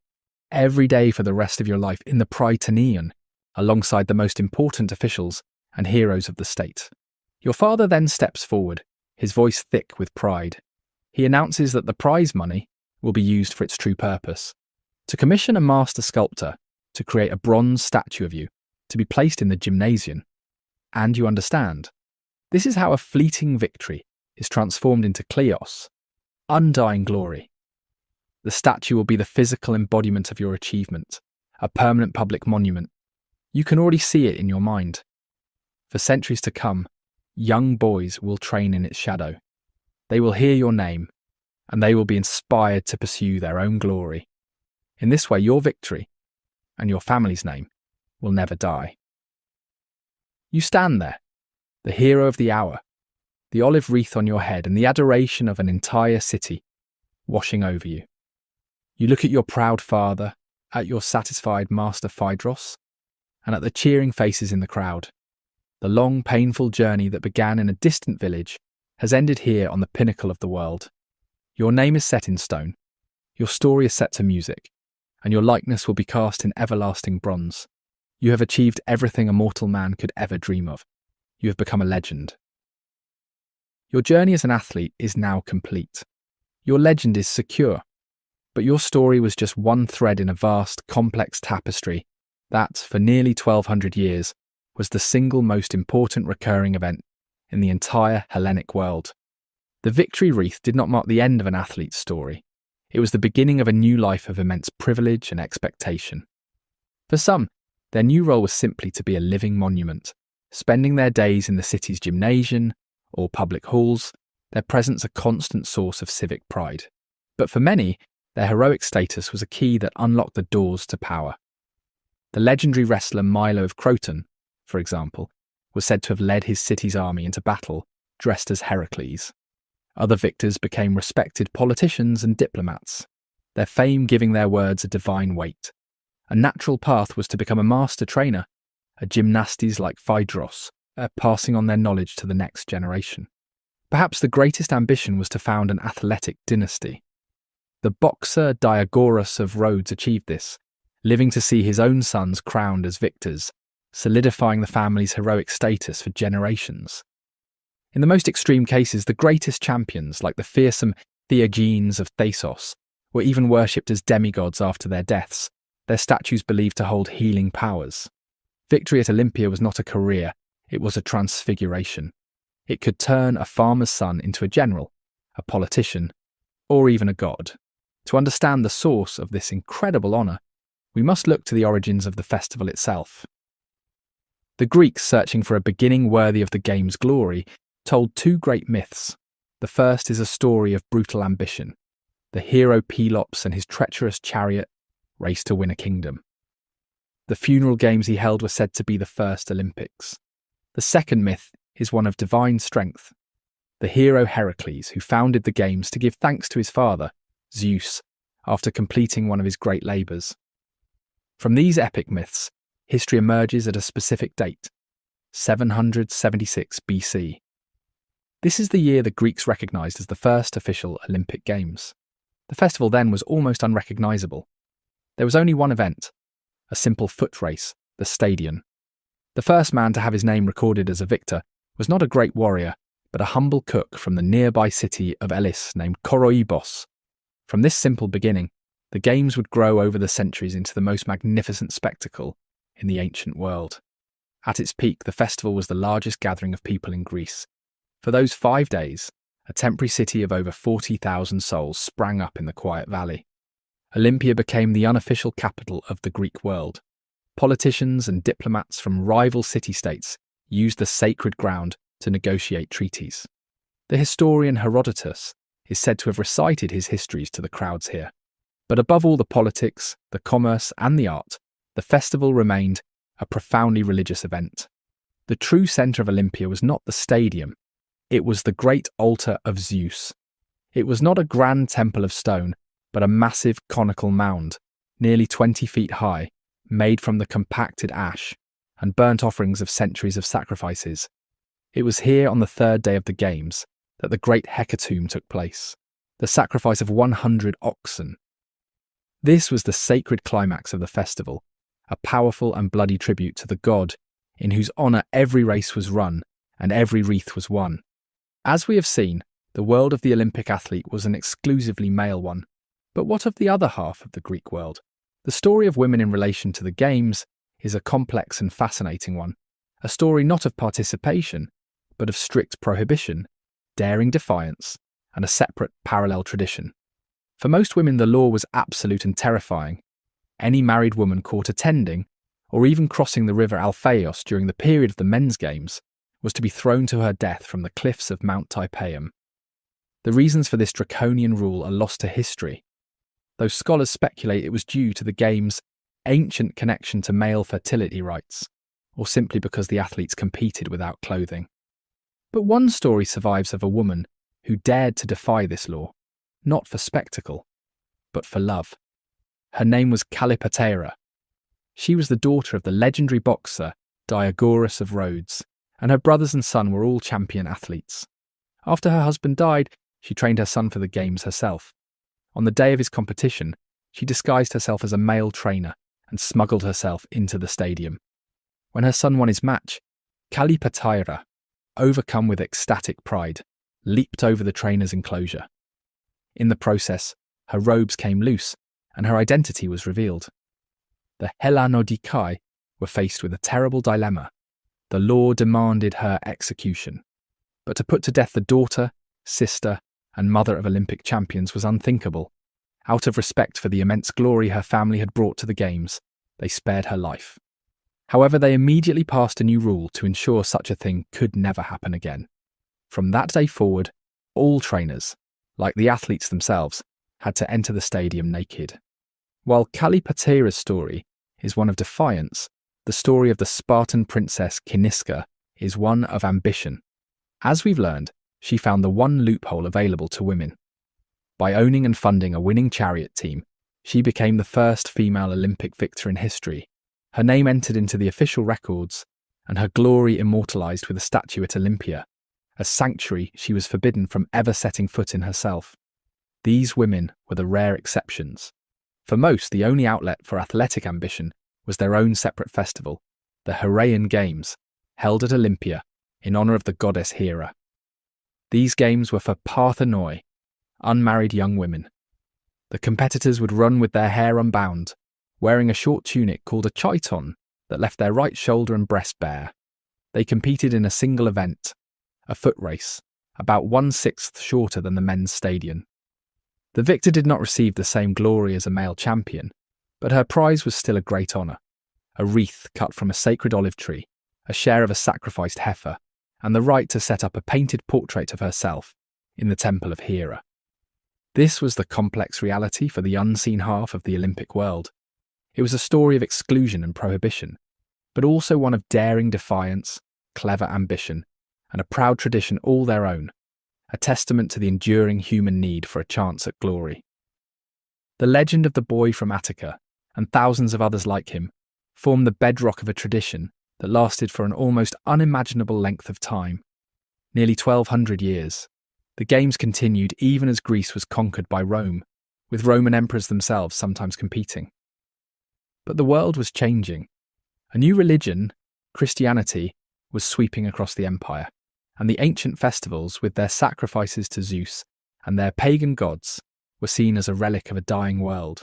every day for the rest of your life in the Prytaneon, alongside the most important officials and heroes of the state. Your father then steps forward, his voice thick with pride. He announces that the prize money will be used for its true purpose, to commission a master sculptor to create a bronze statue of you, to be placed in the gymnasium. And you understand, this is how a fleeting victory is transformed into kleos, undying glory. The statue will be the physical embodiment of your achievement, a permanent public monument. You can already see it in your mind. For centuries to come, young boys will train in its shadow. They will hear your name, and they will be inspired to pursue their own glory. In this way, your victory and your family's name will never die. You stand there, the hero of the hour, the olive wreath on your head and the adoration of an entire city washing over you. You look at your proud father, at your satisfied master Phaedros, and at the cheering faces in the crowd. The long, painful journey that began in a distant village has ended here on the pinnacle of the world. Your name is set in stone, your story is set to music, and your likeness will be cast in everlasting bronze. You have achieved everything a mortal man could ever dream of. You have become a legend. Your journey as an athlete is now complete. Your legend is secure. But your story was just one thread in a vast, complex tapestry that, for nearly 1,200 years, was the single most important recurring event in the entire Hellenic world. The victory wreath did not mark the end of an athlete's story. It was the beginning of a new life of immense privilege and expectation. For some, their new role was simply to be a living monument, spending their days in the city's gymnasium or public halls, their presence a constant source of civic pride. But for many, their heroic status was a key that unlocked the doors to power. The legendary wrestler Milo of Croton, for example, was said to have led his city's army into battle dressed as Heracles. Other victors became respected politicians and diplomats, their fame giving their words a divine weight. A natural path was to become a master trainer, a gymnastes like Phaedros, passing on their knowledge to the next generation. Perhaps the greatest ambition was to found an athletic dynasty. The boxer Diagoras of Rhodes achieved this, living to see his own sons crowned as victors, solidifying the family's heroic status for generations. In the most extreme cases, the greatest champions, like the fearsome Theagenes of Thasos, were even worshipped as demigods after their deaths, their statues believed to hold healing powers. Victory at Olympia was not a career, it was a transfiguration. It could turn a farmer's son into a general, a politician, or even a god. To understand the source of this incredible honour, we must look to the origins of the festival itself. The Greeks, searching for a beginning worthy of the game's glory, told two great myths. The first is a story of brutal ambition. The hero Pelops and his treacherous chariot raced to win a kingdom. The funeral games he held were said to be the first Olympics. The second myth is one of divine strength. The hero Heracles, who founded the games to give thanks to his father, Zeus, after completing one of his great labours. From these epic myths, history emerges at a specific date, 776 BC. This is the year the Greeks recognised as the first official Olympic Games. The festival then was almost unrecognisable. There was only one event, a simple foot race, the stadion. The first man to have his name recorded as a victor was not a great warrior, but a humble cook from the nearby city of Elis named Koroibos. From this simple beginning, the games would grow over the centuries into the most magnificent spectacle in the ancient world. At its peak, the festival was the largest gathering of people in Greece. For those 5 days, a temporary city of over 40,000 souls sprang up in the quiet valley. Olympia became the unofficial capital of the Greek world. Politicians and diplomats from rival city-states used the sacred ground to negotiate treaties. The historian Herodotus is said to have recited his histories to the crowds here. But above all the politics, the commerce, and the art, the festival remained a profoundly religious event. The true centre of Olympia was not the stadium, it was the great altar of Zeus. It was not a grand temple of stone, but a massive conical mound, nearly 20 feet high, made from the compacted ash and burnt offerings of centuries of sacrifices. It was here on the third day of the Games that the great hecatomb took place, the sacrifice of 100 oxen. This was the sacred climax of the festival, a powerful and bloody tribute to the god in whose honour every race was run and every wreath was won. As we have seen, the world of the Olympic athlete was an exclusively male one. But what of the other half of the Greek world? The story of women in relation to the Games is a complex and fascinating one, a story not of participation, but of strict prohibition, daring defiance, and a separate parallel tradition. For most women, the law was absolute and terrifying. Any married woman caught attending, or even crossing the river Alpheus during the period of the men's games, was to be thrown to her death from the cliffs of Mount Typeum. The reasons for this draconian rule are lost to history, though scholars speculate it was due to the games' ancient connection to male fertility rites, or simply because the athletes competed without clothing. But one story survives of a woman who dared to defy this law, not for spectacle, but for love. Her name was Callipateira. She was the daughter of the legendary boxer Diagoras of Rhodes, and her brothers and son were all champion athletes. After her husband died, she trained her son for the games herself. On the day of his competition, she disguised herself as a male trainer and smuggled herself into the stadium. When her son won his match, Callipateira, overcome with ecstatic pride, leaped over the trainer's enclosure. In the process, her robes came loose and her identity was revealed. The Hellanodikai were faced with a terrible dilemma. The law demanded her execution. But to put to death the daughter, sister, and mother of Olympic champions was unthinkable. Out of respect for the immense glory her family had brought to the Games, they spared her life. However, they immediately passed a new rule to ensure such a thing could never happen again. From that day forward, all trainers, like the athletes themselves, had to enter the stadium naked. While Callipateira's story is one of defiance, the story of the Spartan princess Kiniska is one of ambition. As we've learned, she found the one loophole available to women. By owning and funding a winning chariot team, she became the first female Olympic victor in history. Her name entered into the official records, and her glory immortalised with a statue at Olympia, a sanctuary she was forbidden from ever setting foot in herself. These women were the rare exceptions. For most, the only outlet for athletic ambition was their own separate festival, the Heraean Games, held at Olympia in honour of the goddess Hera. These games were for parthenoi, unmarried young women. The competitors would run with their hair unbound, wearing a short tunic called a chiton that left their right shoulder and breast bare. They competed in a single event, a foot race, about 1/6 shorter than the men's stadium. The victor did not receive the same glory as a male champion, but her prize was still a great honour, a wreath cut from a sacred olive tree, a share of a sacrificed heifer, and the right to set up a painted portrait of herself in the temple of Hera. This was the complex reality for the unseen half of the Olympic world. It was a story of exclusion and prohibition, but also one of daring defiance, clever ambition, and a proud tradition all their own, a testament to the enduring human need for a chance at glory. The legend of the boy from Attica, and thousands of others like him, formed the bedrock of a tradition that lasted for an almost unimaginable length of time, nearly 1,200 years. The games continued even as Greece was conquered by Rome, with Roman emperors themselves sometimes competing. But the world was changing. A new religion, Christianity, was sweeping across the empire, and the ancient festivals, with their sacrifices to Zeus and their pagan gods, were seen as a relic of a dying world.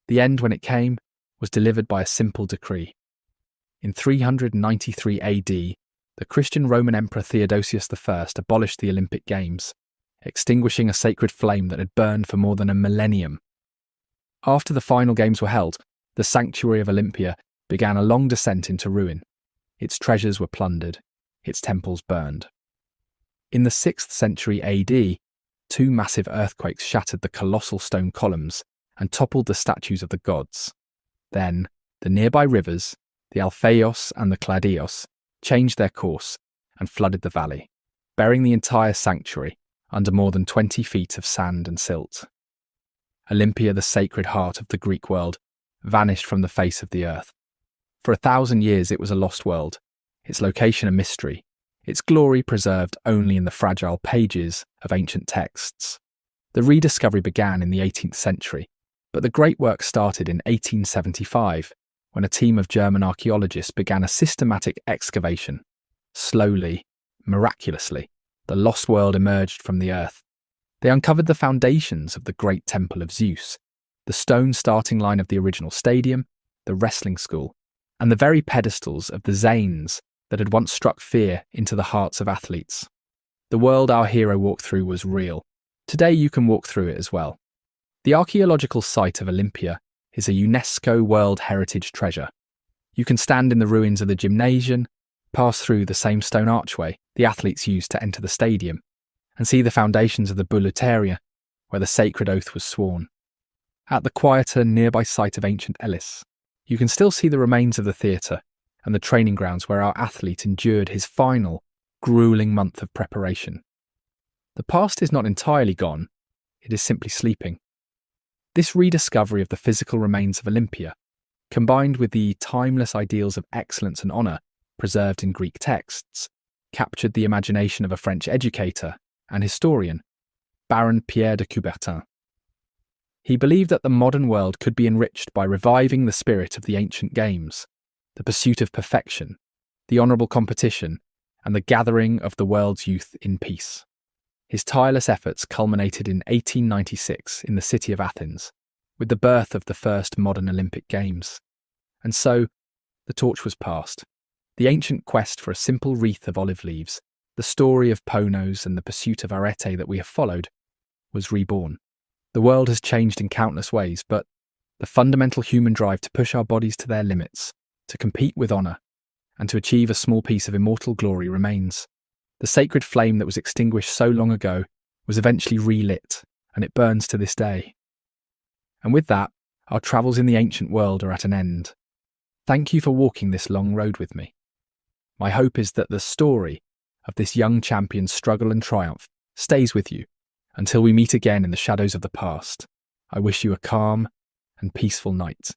The end, when it came, was delivered by a simple decree. In 393 AD, the Christian Roman Emperor Theodosius I abolished the Olympic Games, extinguishing a sacred flame that had burned for more than a millennium. After the final games were held, the sanctuary of Olympia began a long descent into ruin. Its treasures were plundered, its temples burned. In the 6th century AD, two massive earthquakes shattered the colossal stone columns and toppled the statues of the gods. Then, the nearby rivers, the Alfeios and the Cladios, changed their course and flooded the valley, burying the entire sanctuary under more than 20 feet of sand and silt. Olympia, the sacred heart of the Greek world, vanished from the face of the earth. For 1,000 years it was a lost world, its location a mystery, its glory preserved only in the fragile pages of ancient texts. The rediscovery began in the 18th century, but the great work started in 1875, when a team of German archaeologists began a systematic excavation. Slowly, miraculously, the lost world emerged from the earth. They uncovered the foundations of the great temple of Zeus, the stone starting line of the original stadium, the wrestling school, and the very pedestals of the Zanes that had once struck fear into the hearts of athletes. The world our hero walked through was real. Today you can walk through it as well. The archaeological site of Olympia is a UNESCO World Heritage Treasure. You can stand in the ruins of the gymnasium, pass through the same stone archway the athletes used to enter the stadium, and see the foundations of the Bouleuteria, where the sacred oath was sworn. At the quieter, nearby site of ancient Elis, you can still see the remains of the theatre and the training grounds where our athlete endured his final, grueling month of preparation. The past is not entirely gone, it is simply sleeping. This rediscovery of the physical remains of Olympia, combined with the timeless ideals of excellence and honour preserved in Greek texts, captured the imagination of a French educator and historian, Baron Pierre de Coubertin. He believed that the modern world could be enriched by reviving the spirit of the ancient games, the pursuit of perfection, the honourable competition, and the gathering of the world's youth in peace. His tireless efforts culminated in 1896 in the city of Athens, with the birth of the first modern Olympic Games. And so, the torch was passed. The ancient quest for a simple wreath of olive leaves, the story of Ponos and the pursuit of arete that we have followed, was reborn. The world has changed in countless ways, but the fundamental human drive to push our bodies to their limits, to compete with honour, and to achieve a small piece of immortal glory remains. The sacred flame that was extinguished so long ago was eventually relit, and it burns to this day. And with that, our travels in the ancient world are at an end. Thank you for walking this long road with me. My hope is that the story of this young champion's struggle and triumph stays with you until we meet again in the shadows of the past. I wish you a calm and peaceful night.